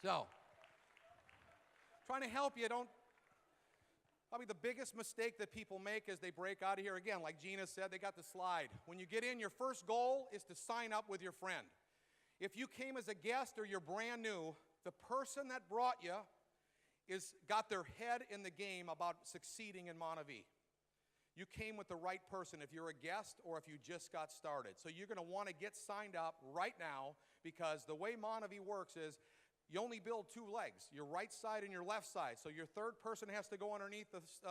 So, trying to help you. Probably the biggest mistake that people make is they break out of here. Again, like Gina said, they got the slide. When you get in, your first goal is to sign up with your friend. If you came as a guest or you're brand new, the person that brought you got their head in the game about succeeding in MonaVie. You came with the right person if you're a guest or if you just got started. So you're going to want to get signed up right now, because the way MonaVie works is you only build 2 legs, your right side and your left side. So your third person has to go underneath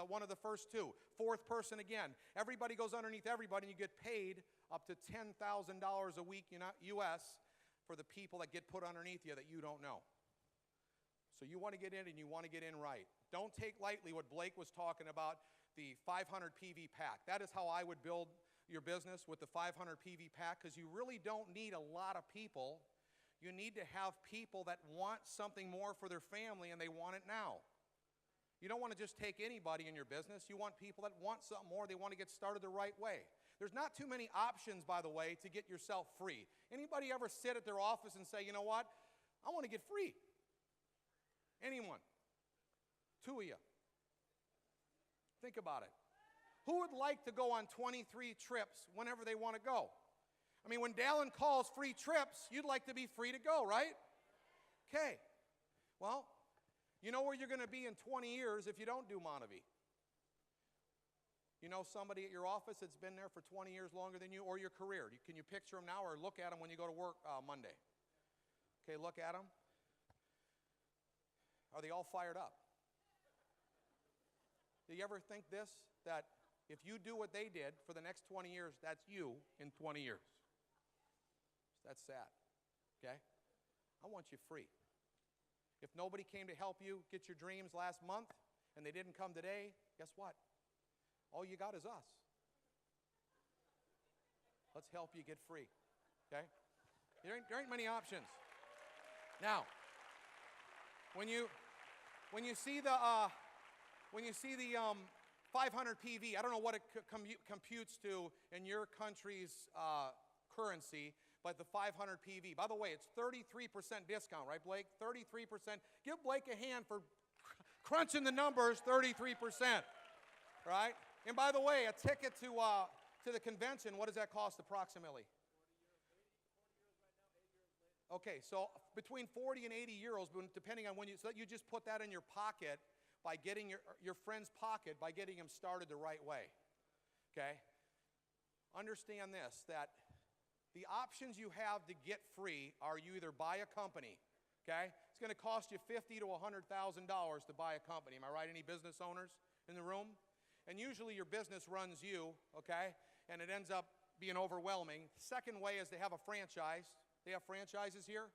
one of the first 2. Fourth person again. Everybody goes underneath everybody, and you get paid up to $10,000 a week U.S. for the people that get put underneath you that you don't know. So you want to get in, and you want to get in right. Don't take lightly what Blake was talking about, the 500 PV pack. That is how I would build your business, with the 500 PV pack, because you really don't need a lot of people. You need to have people that want something more for their family, and they want it now. You don't want to just take anybody in your business. You want people that want something more. They want to get started the right way. There's not too many options, by the way, to get yourself free. Anybody ever sit at their office and say, "You know what? I want to get free"? Anyone? 2 of you. Think about it. Who would like to go on 23 trips whenever they want to go? I mean, when Dallin calls free trips, you'd like to be free to go, right? Okay. Well, you know where you're going to be in 20 years if you don't do MonaVie. You know somebody at your office that's been there for 20 years longer than you, or your career. Can you picture them now, or look at them when you go to work Monday? Okay, look at them. Are they all fired up? Do you ever think this, that if you do what they did for the next 20 years, that's you in 20 years? That's sad, okay? I want you free. If nobody came to help you get your dreams last month and they didn't come today, guess what? All you got is us. Let's help you get free, okay? There ain't many options. Now, when you see the 500 PV, I don't know what it computes to in your country's currency, but the 500 PV. By the way, it's 33% discount, right, Blake? 33%. Give Blake a hand for crunching the numbers, 33%, right? And by the way, a ticket to the convention, what does that cost approximately? Okay, so between 40 and 80 euros, depending on when so that you just put that in your pocket by getting your friend's pocket by getting him started the right way, okay? Understand this, that the options you have to get free are you either buy a company, okay? It's going to cost you $50,000 to $100,000 to buy a company. Am I right? Any business owners in the room? And usually your business runs you, okay? And it ends up being overwhelming. Second way is they have a franchise. They have franchises here,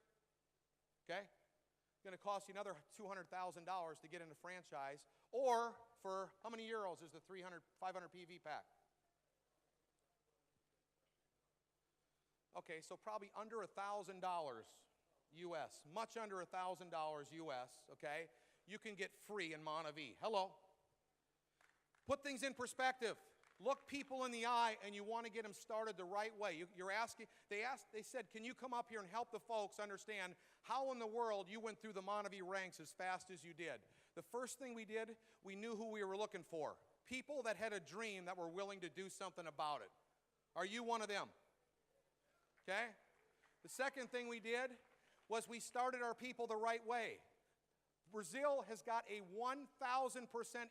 okay? It's going to cost you another $200,000 to get into franchise. Or for how many euros is the 500 PV pack? Okay, so probably under $1,000 US, much under $1,000 US, okay? You can get free in MonaVie. Hello. Put things in perspective. Look people in the eye, and you want to get them started the right way. They said, can you come up here and help the folks understand how in the world you went through the MonaVie ranks as fast as you did? The first thing we did, we knew who we were looking for. People that had a dream that were willing to do something about it. Are you one of them? Okay? The second thing we did was we started our people the right way. Brazil has got a 1,000%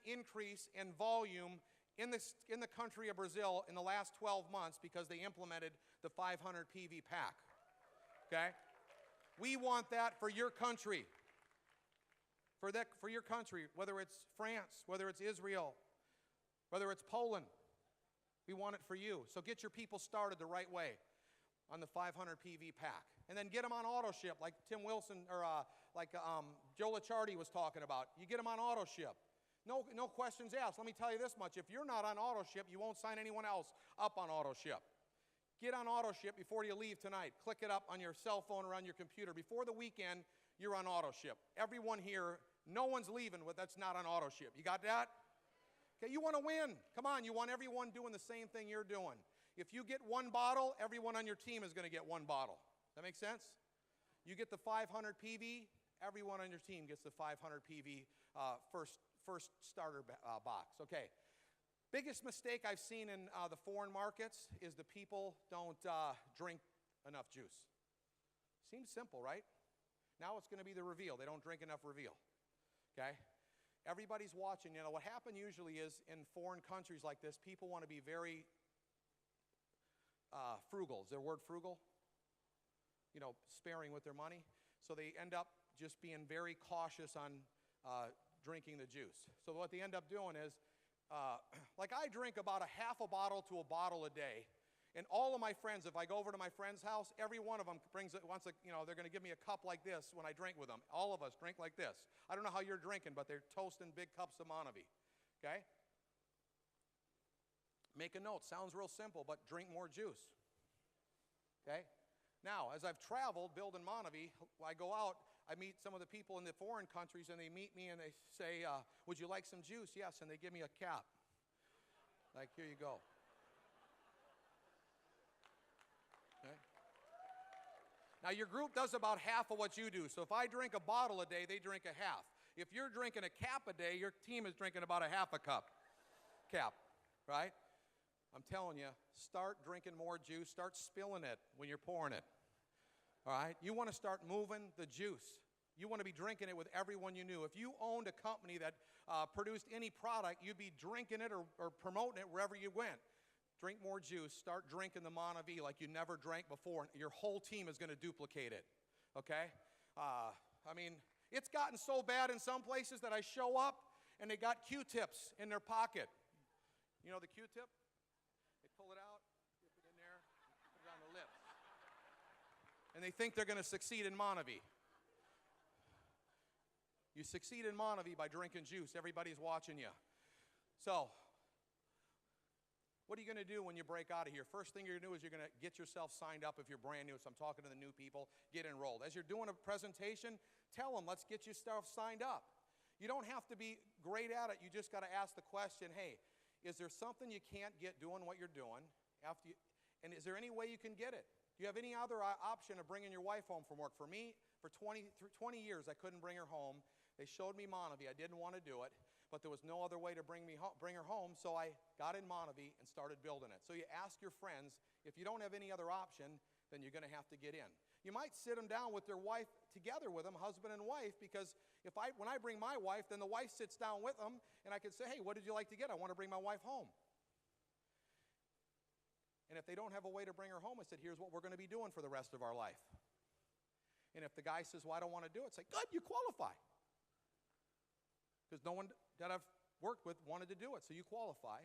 increase in volume in the country of Brazil in the last 12 months because they implemented the 500 PV pack. Okay? We want that for your country. For your country, whether it's France, whether it's Israel, whether it's Poland, we want it for you. So get your people started the right way on the 500 PV pack. And then get them on auto ship like Tim Wilson or Joe Licciardi was talking about. You get them on auto ship. No questions asked. Let me tell you this much. If you're not on auto ship, you won't sign anyone else up on auto ship. Get on auto ship before you leave tonight. Click it up on your cell phone or on your computer. Before the weekend, you're on auto ship. Everyone here, no one's leaving that's not on auto ship. You got that? Okay, you want to win. Come on, you want everyone doing the same thing you're doing. If you get one bottle, everyone on your team is going to get one bottle. That make sense? You get the 500 PV, everyone on your team gets the 500 PV first starter box. Okay. Biggest mistake I've seen in the foreign markets is the people don't drink enough juice. Seems simple, right? Now it's going to be the reveal. They don't drink enough reveal. Okay? Everybody's watching. You know, what happens usually is in foreign countries like this, people want to be very frugal. Is their word frugal? You know, sparing with their money. So they end up just being very cautious on drinking the juice. So what they end up doing is, like I drink about a half a bottle to a bottle a day. And all of my friends, if I go over to my friend's house, every one of them brings it once, they're going to give me a cup like this when I drink with them. All of us drink like this. I don't know how you're drinking, but they're toasting big cups of MonaVie. Okay? Make a note. Sounds real simple, but drink more juice. Okay? Now, as I've traveled building MonaVie, I go out, I meet some of the people in the foreign countries, and they meet me and they say, would you like some juice? Yes, and they give me a cap. Like, here you go. Okay. Now, your group does about half of what you do. So if I drink a bottle a day, they drink a half. If you're drinking a cap a day, your team is drinking about a half a cup. Cap, right? I'm telling you, start drinking more juice. Start spilling it when you're pouring it. All right? You want to start moving the juice. You want to be drinking it with everyone you knew. If you owned a company that produced any product, you'd be drinking it or promoting it wherever you went. Drink more juice. Start drinking the MonaVie like you never drank before. Your whole team is going to duplicate it. Okay? I mean, it's gotten so bad in some places that I show up and they got Q-tips in their pocket. You know the Q-tip? They pull it out, dip it in there, put it on the lips. And they think they're going to succeed in MonaVie. You succeed in MonaVie by drinking juice. Everybody's watching you. So, what are you going to do when you break out of here? First thing you're going to do is you're going to get yourself signed up if you're brand new. So I'm talking to the new people. Get enrolled. As you're doing a presentation, tell them, let's get yourself signed up. You don't have to be great at it. You just got to ask the question, hey, is there something you can't get doing what you're doing? And is there any way you can get it? Do you have any other option of bringing your wife home from work? For me, for 20 years, I couldn't bring her home. They showed me MonaVie. I didn't want to do it. But there was no other way to bring her home, so I got in MonaVie and started building it. So you ask your friends, if you don't have any other option, then you're going to have to get in. You might sit them down with their wife together with them, husband and wife, because when I bring my wife, then the wife sits down with them, and I can say, hey, what did you like to get? I want to bring my wife home. And if they don't have a way to bring her home, I said, here's what we're going to be doing for the rest of our life. And if the guy says, well, I don't want to do it, say, good, you qualify. Because no one that I've worked with wanted to do it, so you qualify.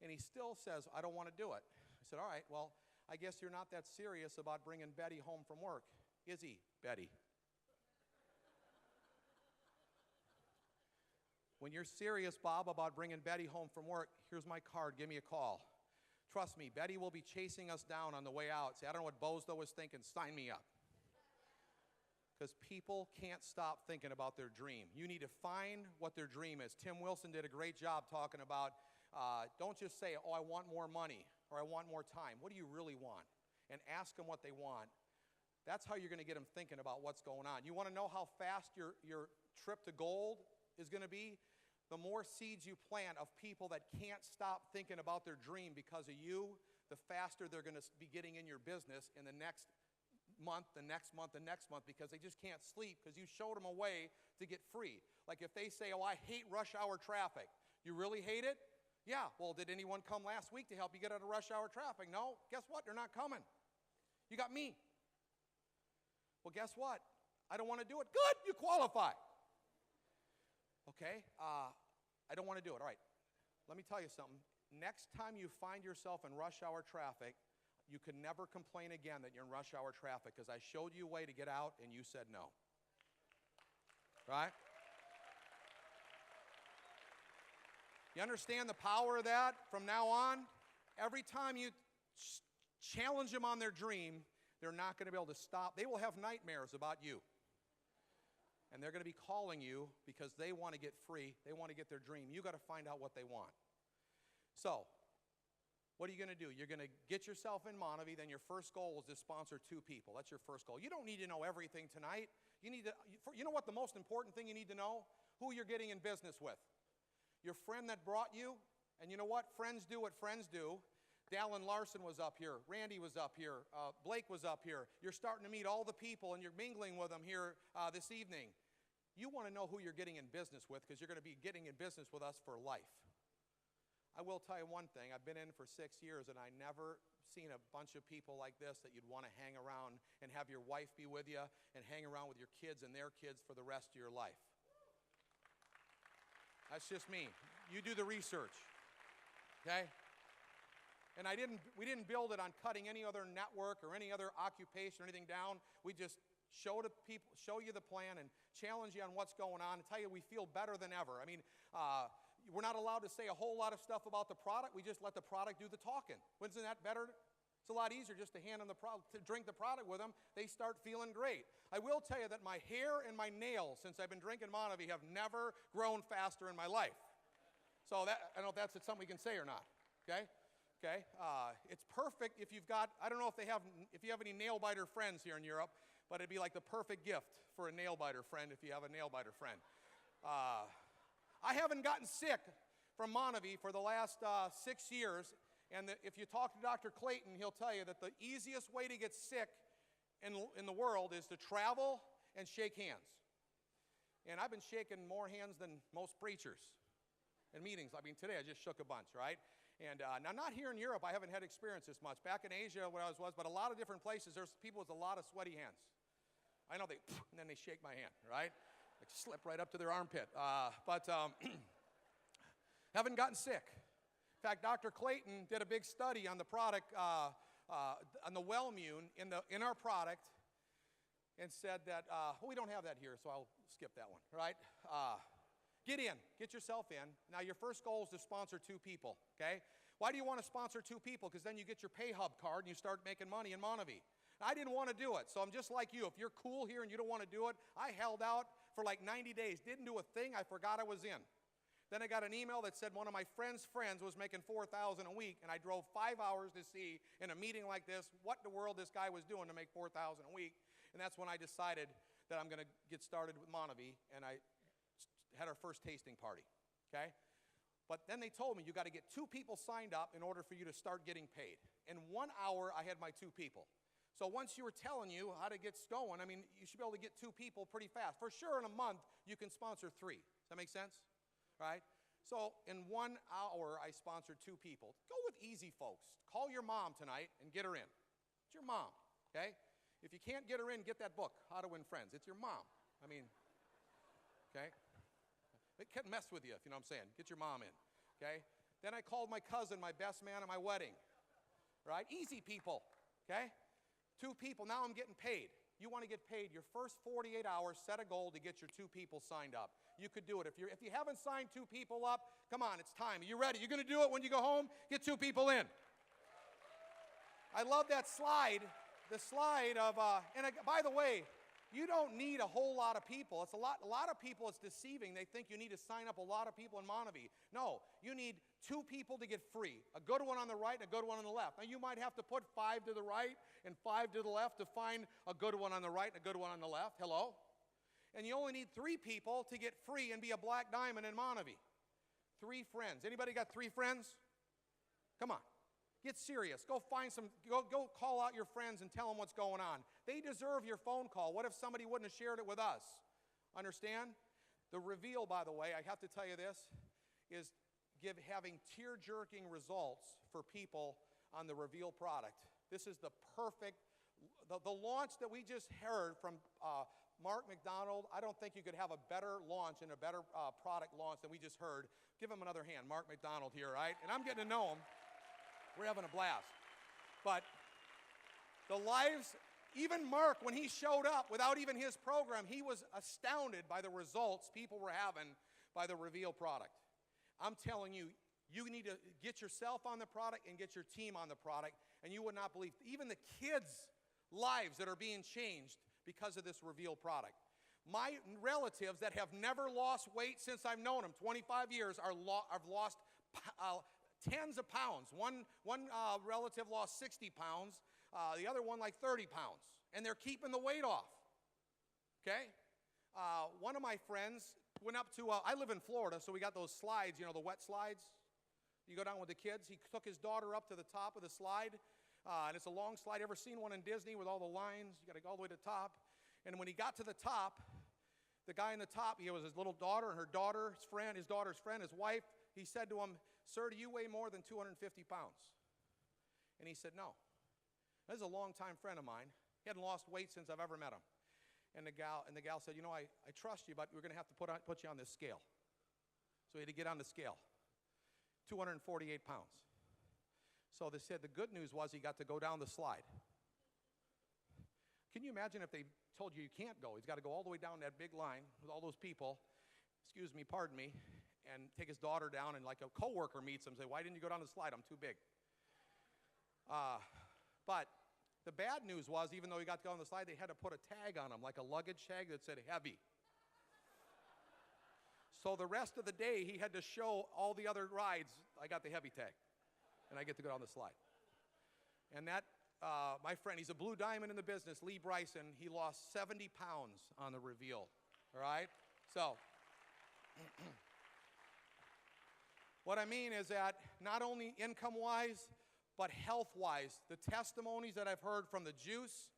And he still says, I don't want to do it. I said, all right, well, I guess you're not that serious about bringing Betty home from work. Is he, Betty? When you're serious, Bob, about bringing Betty home from work, here's my card. Give me a call. Trust me, Betty will be chasing us down on the way out. Say, I don't know what Bozo was thinking. Sign me up. Because people can't stop thinking about their dream. You need to find what their dream is. Tim Wilson did a great job talking about, don't just say, oh, I want more money or I want more time. What do you really want? And ask them what they want. That's how you're going to get them thinking about what's going on. You want to know how fast your trip to gold is going to be? The more seeds you plant of people that can't stop thinking about their dream because of you, the faster they're going to be getting in your business in the next month, the next month, the next month, because they just can't sleep because you showed them a way to get free. Like if they say, oh, I hate rush hour traffic. You really hate it? Yeah. Well, did anyone come last week to help you get out of rush hour traffic? No. Guess what? They're not coming. You got me. Well, guess what? I don't want to do it. Good. You qualify. Okay. I don't want to do it. All right. Let me tell you something. Next time you find yourself in rush hour traffic, you can never complain again that you're in rush hour traffic because I showed you a way to get out and you said no. Right? You understand the power of that from now on? Every time you challenge them on their dream, they're not going to be able to stop. They will have nightmares about you. And they're going to be calling you because they want to get free. They want to get their dream. You got to find out what they want. So, what are you going to do? You're going to get yourself in MonaVie, then your first goal is to sponsor 2 people. That's your first goal. You don't need to know everything tonight. You know what the most important thing you need to know? Who you're getting in business with. Your friend that brought you, and you know what? Friends do what friends do. Dallin Larson was up here. Randy was up here. Blake was up here. You're starting to meet all the people, and you're mingling with them here this evening. You want to know who you're getting in business with because you're going to be getting in business with us for life. I will tell you one thing. I've been in for 6 years, and I never seen a bunch of people like this that you'd want to hang around and have your wife be with you and hang around with your kids and their kids for the rest of your life. That's just me. You do the research, okay? And we didn't build it on cutting any other network or any other occupation or anything down. We just show you the plan and challenge you on what's going on and tell you we feel better than ever. I mean, we're not allowed to say a whole lot of stuff about the product. We just let the product do the talking. Isn't that better? It's a lot easier just to hand them the product, to drink the product with them. They start feeling great. I will tell you that my hair and my nails, since I've been drinking MonaVie, have never grown faster in my life. So that, I don't know if that's something we can say or not. Okay? Okay? It's perfect if you've got, I don't know if you have any nail biter friends here in Europe, but it'd be like the perfect gift for a nail biter friend if you have a nail biter friend. I haven't gotten sick from MonaVie for the last 6 years, and if you talk to Dr. Clayton, he'll tell you that the easiest way to get sick in the world is to travel and shake hands. And I've been shaking more hands than most preachers in meetings. I mean, today I just shook a bunch, right? And now, not here in Europe, I haven't had experience this much. Back in Asia, where I was, but a lot of different places, there's people with a lot of sweaty hands. I know and then they shake my hand, right? Like slip right up to their armpit. But haven't gotten sick. In fact, Dr. Clayton did a big study on the product, on the Wellmune in our product, and said that, we don't have that here, so I'll skip that one, right? Get in. Get yourself in. Now, your first goal is to sponsor 2 people, okay? Why do you want to sponsor 2 people? Because then you get your PayHub card and you start making money in MonaVie. I didn't want to do it, so I'm just like you. If you're cool here and you don't want to do it, I held out for like 90 days. Didn't do a thing. I forgot I was in. Then I got an email that said one of my friends' friends was making $4,000 a week, and I drove 5 hours to see in a meeting like this what the world this guy was doing to make $4,000 a week. And that's when I decided that I'm going to get started with MonaVie, and I had our first tasting party, okay? But then they told me you got to get 2 people signed up in order for you to start getting paid. In 1 hour, I had my 2 people. So once you were telling you how to get going, I mean, you should be able to get 2 people pretty fast. For sure, in a month, you can sponsor 3. Does that make sense? Right? So in 1 hour, I sponsored 2 people. Go with easy, folks. Call your mom tonight and get her in. It's your mom, okay? If you can't get her in, get that book, How to Win Friends. It's your mom. I mean, okay? It can't mess with you, if you know what I'm saying. Get your mom in, okay? Then I called my cousin, my best man at my wedding, right? Easy, people, okay? 2 people, now I'm getting paid. You want to get paid, your first 48 hours, set a goal to get your 2 people signed up. You could do it. If you haven't signed 2 people up, come on, it's time. Are you ready? You're going to do it when you go home? Get 2 people in. I love that slide, the slide of, by the way, You don't need a whole lot of people. A lot of people, it's deceiving. They think you need to sign up a lot of people in MonaVie. No, you need 2 people to get free. A good one on the right and a good one on the left. Now, you might have to put 5 to the right and 5 to the left to find a good one on the right and a good one on the left. Hello? And you only need 3 people to get free and be a black diamond in MonaVie. 3 friends. Anybody got 3 friends? Come on. Get serious. Go find some, go call out your friends and tell them what's going on. They deserve your phone call. What if somebody wouldn't have shared it with us? Understand? The reveal, by the way, I have to tell you this, is having tear-jerking results for people on the reveal product. This is the perfect, the launch that we just heard from Mark McDonald. I don't think you could have a better launch and a better product launch than we just heard. Give him another hand, Mark McDonald here, right? And I'm getting to know him. We're having a blast. But the lives, even Mark, when he showed up without even his program, he was astounded by the results people were having by the reveal product. I'm telling you, you need to get yourself on the product and get your team on the product, and you would not believe, even the kids' lives that are being changed because of this reveal product. My relatives that have never lost weight since I've known them, 25 years, have lost tens of pounds. One relative lost 60 pounds. The other one like 30 pounds. And they're keeping the weight off. Okay? One of my friends went up to, I live in Florida, so we got those slides, you know, the wet slides. You go down with the kids. He took his daughter up to the top of the slide. And it's a long slide. Ever seen one in Disney with all the lines? You got to go all the way to the top. And when he got to the top, the guy in the top, he was his little daughter and her daughter's friend, his daughter's friend, his wife. He said to him, "Sir, do you weigh more than 250 pounds?" And he said, "No." This is a longtime friend of mine. He hadn't lost weight since I've ever met him. And the gal said, "You know, I trust you, but we're going to have to put you on this scale." So he had to get on the scale. 248 pounds. So they said the good news was he got to go down the slide. Can you imagine if they told you can't go? He's got to go all the way down that big line with all those people, pardon me, and take his daughter down, and like a coworker meets him and say, "Why didn't you go down the slide? I'm too big." But the bad news was, even though he got to go on the slide, they had to put a tag on him, like a luggage tag that said heavy. So the rest of the day, he had to show all the other rides, "I got the heavy tag, and I get to go down the slide." And that, my friend, he's a blue diamond in the business, Lee Bryson, he lost 70 pounds on the reveal, all right? So, what I mean is that not only income-wise, but health-wise, the testimonies that I've heard from the juice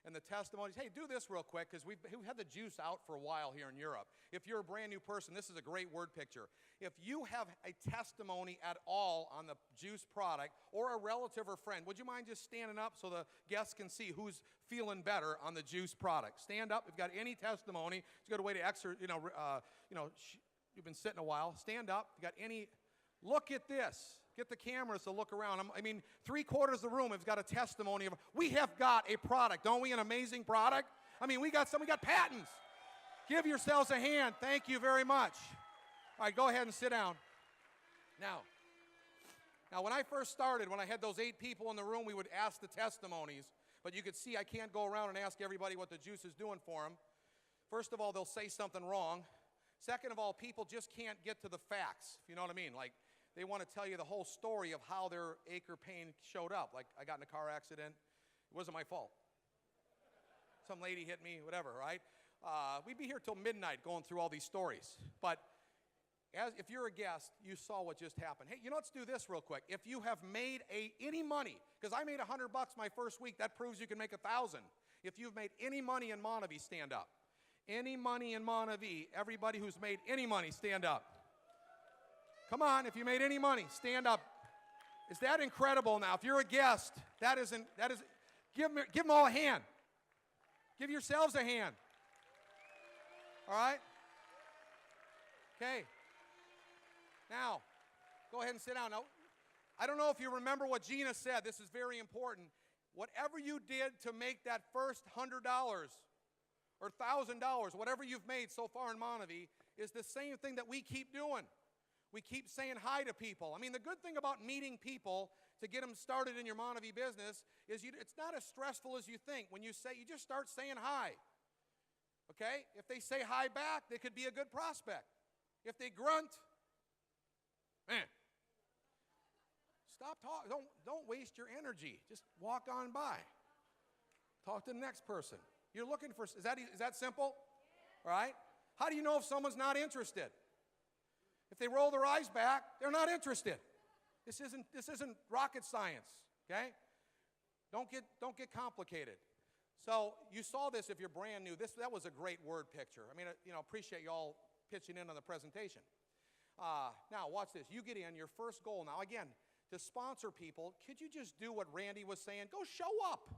and the testimonies. Hey, do this real quick, because we've had the juice out for a while here in Europe. If you're a brand new person, this is a great word picture. If you have a testimony at all on the juice product, or a relative or friend, would you mind just standing up so the guests can see who's feeling better on the juice product? Stand up if you've got any testimony. It's a good way to you've been sitting a while. Stand up if you've got any. Look at this. Get the cameras to look around. I mean, 3/4 of the room has got a testimony of, we have got a product, don't we? An amazing product? I mean, we got patents. Give yourselves a hand. Thank you very much. All right, go ahead and sit down. Now, when I first started, when I had those 8 people in the room, we would ask the testimonies. But you could see I can't go around and ask everybody what the juice is doing for them. First of all, they'll say something wrong. Second of all, people just can't get to the facts, if you know what I mean. Like, they want to tell you the whole story of how their ache or pain showed up. Like, I got in a car accident. It wasn't my fault. Some lady hit me, whatever, right? We'd be here till midnight going through all these stories. But if you're a guest, you saw what just happened. Hey, let's do this real quick. If you have made any money, because I made $100 my first week, that proves you can make 1,000. If you've made any money in MonaVie, stand up. Any money in MonaVie, everybody who's made any money, stand up. Come on, if you made any money, stand up. Is that incredible now? If you're a guest, give them all a hand. Give yourselves a hand. All right? Okay. Now, go ahead and sit down. Now, I don't know if you remember what Gina said. This is very important. Whatever you did to make that first $100 or $1,000, whatever you've made so far in MonaVie, is the same thing that we keep doing. We keep saying hi to people. I mean, the good thing about meeting people to get them started in your MonaVie business is it's not as stressful as you think. When you just start saying hi. Okay? If they say hi back, they could be a good prospect. If they grunt, man, stop talking. Don't waste your energy. Just walk on by. Talk to the next person. You're looking for, is that simple? All right? How do you know if someone's not interested? If they roll their eyes back, they're not interested. This isn't rocket science, okay? Don't get complicated. So you saw this if you're brand new. That was a great word picture. I mean, appreciate you all pitching in on the presentation. Now, watch this. You get in, your first goal. Now, again, to sponsor people, could you just do what Randy was saying? Go show up.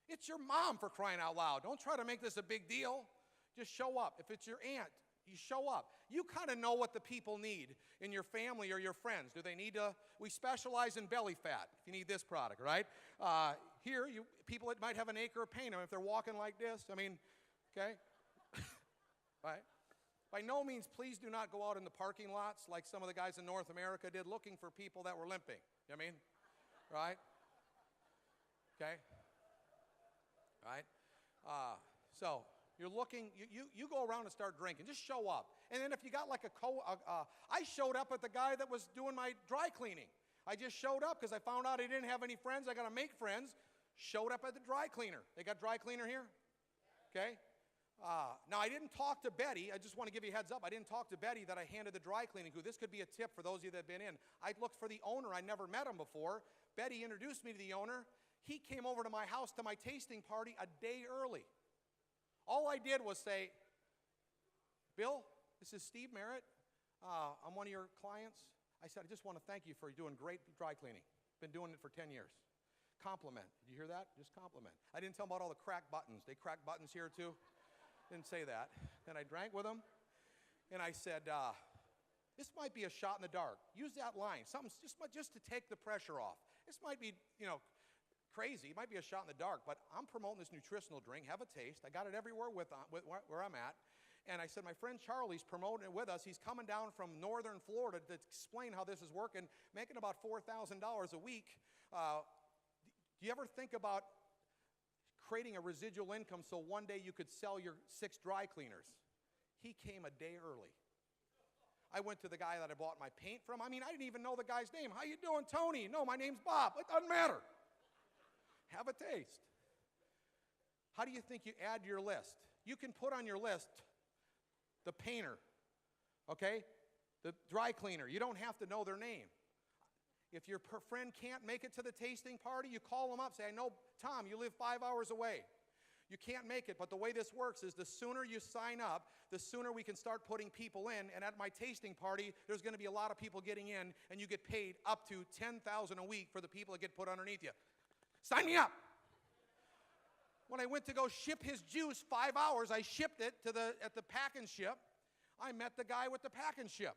It's your mom, for crying out loud. Don't try to make this a big deal. Just show up. If it's your aunt, you show up. You kind of know what the people need in your family or your friends. Do they need to? We specialize in belly fat, if you need this product, right? Here, people that might have an acre of pain, if they're walking like this, I mean, okay? Right? By no means, please do not go out in the parking lots like some of the guys in North America did looking for people that were limping. You know what I mean? Right? Okay? Right? So you're looking, you go around and start drinking. Just show up. And then if you got like I showed up at the guy that was doing my dry cleaning. I just showed up because I found out he didn't have any friends. I got to make friends. Showed up at the dry cleaner. They got dry cleaner here? Okay? Now, I didn't talk to Betty. I just want to give you a heads up. I didn't talk to Betty that I handed the dry cleaning to. This could be a tip for those of you that have been in. I looked for the owner. I never met him before. Betty introduced me to the owner. He came over to my house to my tasting party a day early. All I did was say, Bill, this is Steve Merritt. I'm one of your clients. I said, I just want to thank you for doing great dry cleaning. Been doing it for 10 years. Compliment. Did you hear that? Just compliment. I didn't tell them about all the crack buttons. They crack buttons here too. Didn't say that. Then I drank with them, and I said, this might be a shot in the dark. Use that line. Something just to take the pressure off. This might be, crazy. It might be a shot in the dark, but I'm promoting this nutritional drink. Have a taste. I got it everywhere where I'm at. And I said, my friend Charlie's promoting it with us. He's coming down from northern Florida to explain how this is working, making about $4,000 a week. Do you ever think about creating a residual income so one day you could sell your 6 dry cleaners? He came a day early. I went to the guy that I bought my paint from. I mean, I didn't even know the guy's name. How you doing, Tony? No, my name's Bob. It doesn't matter. Have a taste. How do you think you add to your list? You can put on your list the painter, okay? The dry cleaner. You don't have to know their name. If your friend can't make it to the tasting party, you call them up. Say, I know, Tom, you live 5 hours away. You can't make it, but the way this works is the sooner you sign up, the sooner we can start putting people in. And at my tasting party, there's going to be a lot of people getting in, and you get paid up to $10,000 a week for the people that get put underneath you. Sign me up. When I went to go ship his juice, 5 hours, I shipped it at the pack and ship. I met the guy with the pack and ship.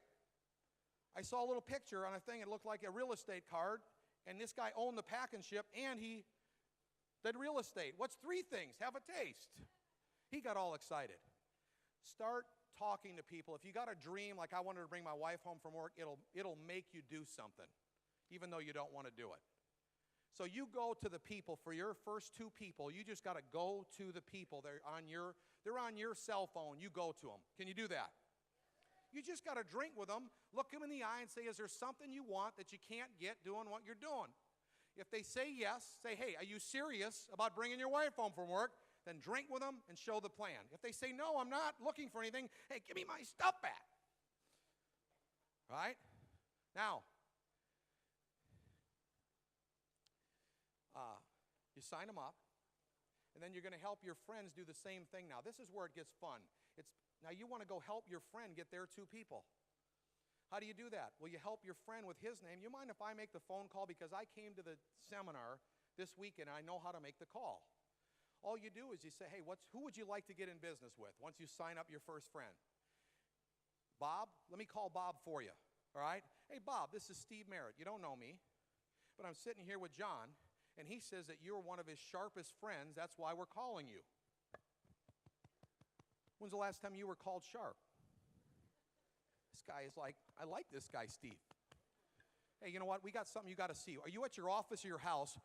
I saw a little picture on a thing. It looked like a real estate card, and this guy owned the pack and ship, and he did real estate. What's 3 things? Have a taste. He got all excited. Start talking to people. If you got a dream, like I wanted to bring my wife home from work, it'll make you do something, even though you don't want to do it. So you go to the people. For your first 2 people, you just got to go to the people. They're on your cell phone. You go to them. Can you do that? You just got to drink with them, look them in the eye and say, is there something you want that you can't get doing what you're doing? If they say yes, say, hey, are you serious about bringing your wife home from work? Then drink with them and show the plan. If they say, no, I'm not looking for anything, hey, give me my stuff back. All right? Now, you sign them up, and then you're going to help your friends do the same thing now. This is where it gets fun. Now you want to go help your friend get their 2 people. How do you do that? Well, you help your friend with his name. You mind if I make the phone call? Because I came to the seminar this weekend, and I know how to make the call. All you do is you say, hey, who would you like to get in business with once you sign up your first friend? Bob? Let me call Bob for you, all right? Hey, Bob, this is Steve Merritt. You don't know me, but I'm sitting here with John, and he says that you're one of his sharpest friends. That's why we're calling you. When's the last time you were called sharp? This guy is like, I like this guy, Steve. Hey, you know what? We got something you got to see. Are you at your office or your house?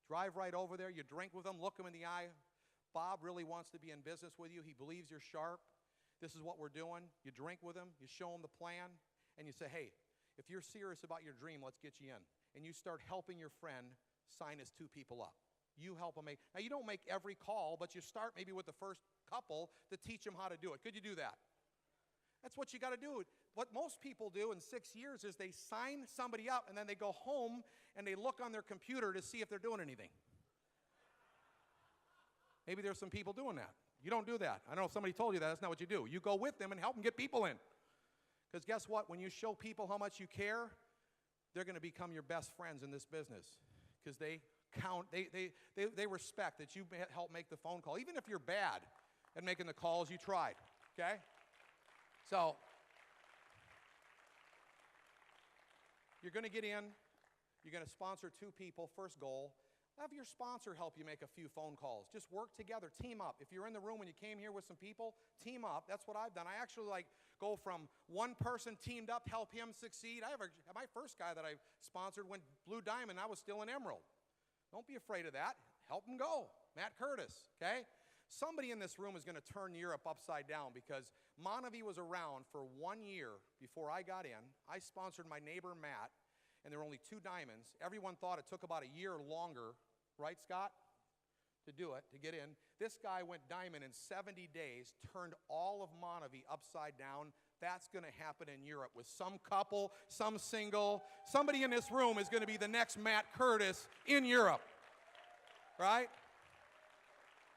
Drive right over there. You drink with them, look them in the eye. Bob really wants to be in business with you. He believes you're sharp. This is what we're doing. You drink with him. You show him the plan. And you say, hey, if you're serious about your dream, let's get you in. And you start helping your friend sign his 2 people up. You help him make. Now, you don't make every call, but you start maybe with the first couple to teach them how to do it. Could you do that? That's what you got to do. What most people do in 6 years is they sign somebody up, and then they go home and they look on their computer to see if they're doing anything. Maybe there's some people doing that. You don't do that. I don't know if somebody told you that. That's not what you do. You go with them and help them get people in. Because guess what? When you show people how much you care, they're going to become your best friends in this business. Because they count, they respect that you help make the phone call. Even if you're bad at making the calls, you tried. Okay? So, you're going to get in. You're going to sponsor 2 people. First goal. Have your sponsor help you make a few phone calls. Just work together, team up. If you're in the room when you came here with some people, team up. That's what I've done. I actually go from one person teamed up, help him succeed. My first guy that I sponsored went Blue Diamond. I was still an Emerald. Don't be afraid of that. Help him go. Matt Curtis, okay? Somebody in this room is going to turn Europe upside down because MonaVie was around for 1 year before I got in. I sponsored my neighbor Matt, and there were only 2 diamonds. Everyone thought it took about a year longer, right, Scott, to do it, to get in. This guy went diamond in 70 days, turned all of MonaVie upside down. That's going to happen in Europe with some couple, some single. Somebody in this room is going to be the next Matt Curtis in Europe, right?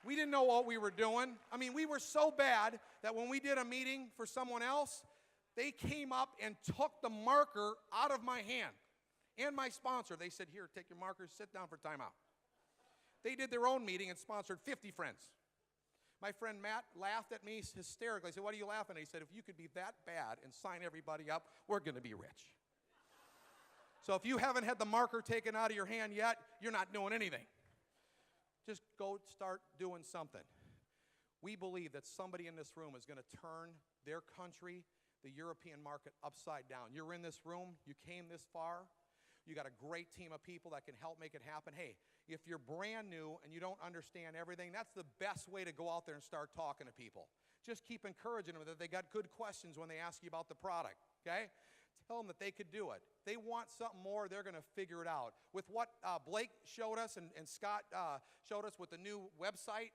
We didn't know what we were doing. I mean, we were so bad that when we did a meeting for someone else, they came up and took the marker out of my hand and my sponsor. They said, here, take your markers, sit down for timeout. They did their own meeting and sponsored 50 friends. My friend Matt laughed at me hysterically. I said, what are you laughing at? He said, if you could be that bad and sign everybody up, we're going to be rich. So if you haven't had the marker taken out of your hand yet, you're not doing anything. Just go start doing something. We believe that somebody in this room is going to turn their country, the European market, upside down. You're in this room. You came this far. You got a great team of people that can help make it happen. Hey, if you're brand new and you don't understand everything, that's the best way to go out there and start talking to people. Just keep encouraging them that they got good questions when they ask you about the product, okay? Tell them that they could do it. They want something more, they're going to figure it out. With what Blake showed us and Scott showed us with the new website,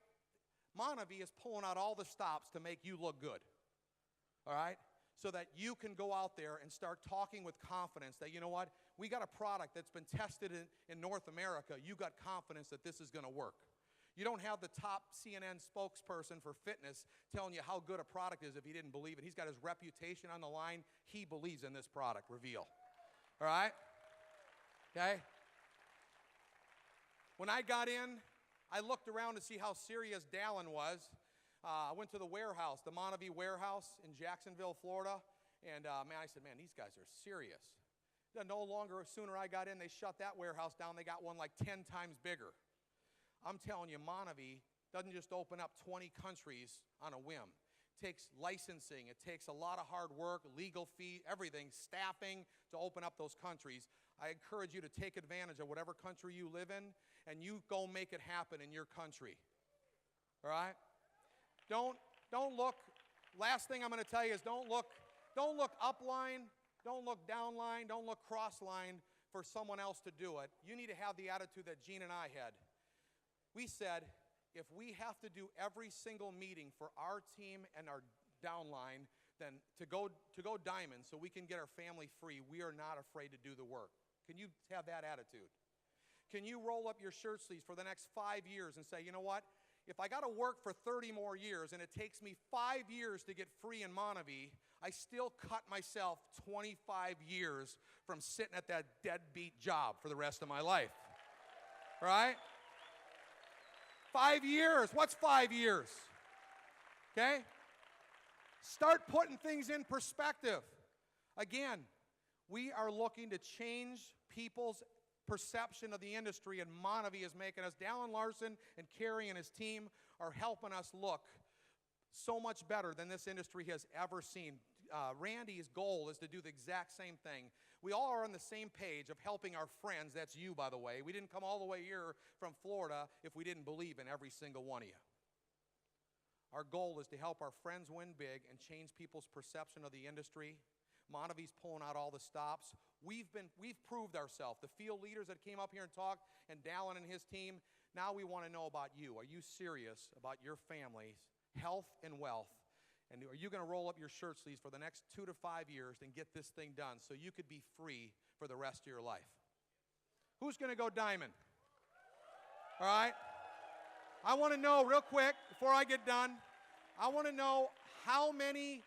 MonaVie is pulling out all the stops to make you look good, all right? So that you can go out there and start talking with confidence that, you know what, we got a product that's been tested in North America. You got confidence that this is going to work. You don't have the top CNN spokesperson for fitness telling you how good a product is if he didn't believe it. He's got his reputation on the line. He believes in this product, Reveal. All right? Okay? When I got in, I looked around to see how serious Dallin was. I went to the warehouse, the MonaVie warehouse in Jacksonville, Florida, and I said, man, these guys are serious. No longer, sooner I got in, they shut that warehouse down. They got one like 10 times bigger. I'm telling you, MonaVie doesn't just open up 20 countries on a whim. It takes licensing. It takes a lot of hard work, legal fee, everything, staffing to open up those countries. I encourage you to take advantage of whatever country you live in, and you go make it happen in your country. All right? Don't look, last thing I'm going to tell you is don't look upline, don't look downline, don't look crossline for someone else to do it. You need to have the attitude that Gina and I had. We said, if we have to do every single meeting for our team and our downline, then to go diamond so we can get our family free, we are not afraid to do the work. Can you have that attitude? Can you roll up your shirt sleeves for the next 5 years and say, you know what? If I got to work for 30 more years and it takes me 5 years to get free in MonaVie, I still cut myself 25 years from sitting at that deadbeat job for the rest of my life. Right? 5 years. What's 5 years? Okay? Start putting things in perspective. Again, we are looking to change people's perception of the industry, and MonaVie is making us. Dallin Larson and Carrie and his team are helping us look so much better than this industry has ever seen. Randy's goal is to do the exact same thing. We all are on the same page of helping our friends. That's you, by the way. We didn't come all the way here from Florida if we didn't believe in every single one of you. Our goal is to help our friends win big and change people's perception of the industry. MonaVie's pulling out all the stops. We've proved ourselves. The field leaders that came up here and talked, and Dallin and his team, now we want to know about you. Are you serious about your family's health and wealth? And are you going to roll up your shirt sleeves for the next 2 to 5 years and get this thing done so you could be free for the rest of your life? Who's going to go diamond? All right? I want to know real quick before I get done, I want to know how many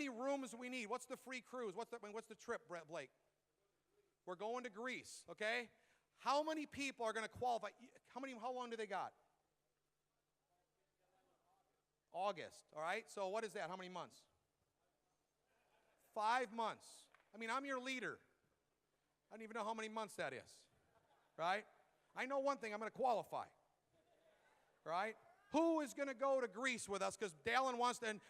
rooms we need. What's the free cruise? What's the trip, Blake? We're going to Greece, okay? How many people are going to qualify? How long do they got? August, all right? So what is that? How many months? 5 months. I mean, I'm your leader. I don't even know how many months that is, right? I know one thing, I'm going to qualify, right? Who is going to go to Greece with us? Because Dallin wants to, and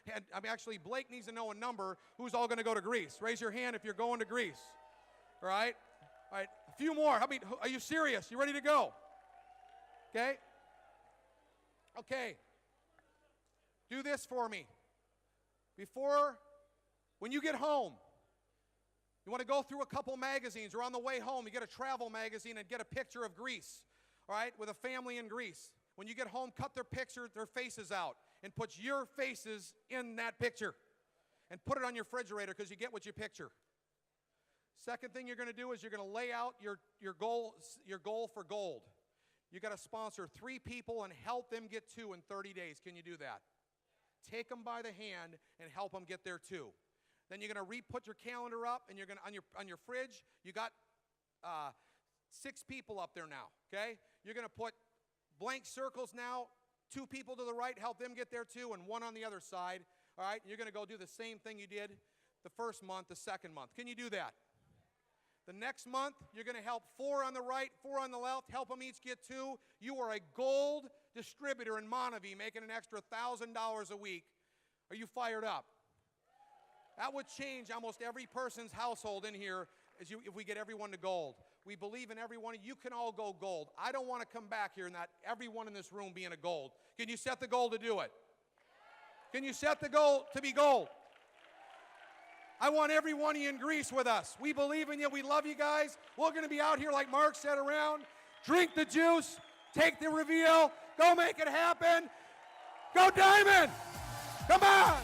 actually Blake needs to know a number. Who's all going to go to Greece? Raise your hand if you're going to Greece, all right? All right, a few more. I mean, are you serious? You ready to go? Okay? Okay. Do this for me. When you get home, you want to go through a couple magazines, or on the way home, you get a travel magazine and get a picture of Greece, all right, with a family in Greece. When you get home, cut their faces out and put your faces in that picture and put it on your refrigerator because you get what you picture. Second thing you're going to do is you're going to lay out your goal for gold. You got to sponsor 3 people and help them get 2 in 30 days. Can you do that? Take them by the hand and help them get there too. Then you're going to put your calendar up, and you're going to on your fridge. You got 6 people up there now. Okay, you're going to put blank circles now. 2 people to the right, help them get there too, and 1 on the other side. All right, you're going to go do the same thing you did the first month, the second month. Can you do that? The next month, you're going to help 4 on the right, 4 on the left, help them each get 2. You are a gold distributor in MonaVie, making an extra $1,000 a week. Are you fired up? That would change almost every person's household in here if we get everyone to gold. We believe in everyone. You can all go gold. I don't want to come back here and not everyone in this room being a gold. Can you set the goal to do it? Can you set the goal to be gold? I want every one of you in Greece with us. We believe in you. We love you guys. We're going to be out here, like Mark said, around. Drink the juice. Take the reveal. Go make it happen. Go Diamond. Come on.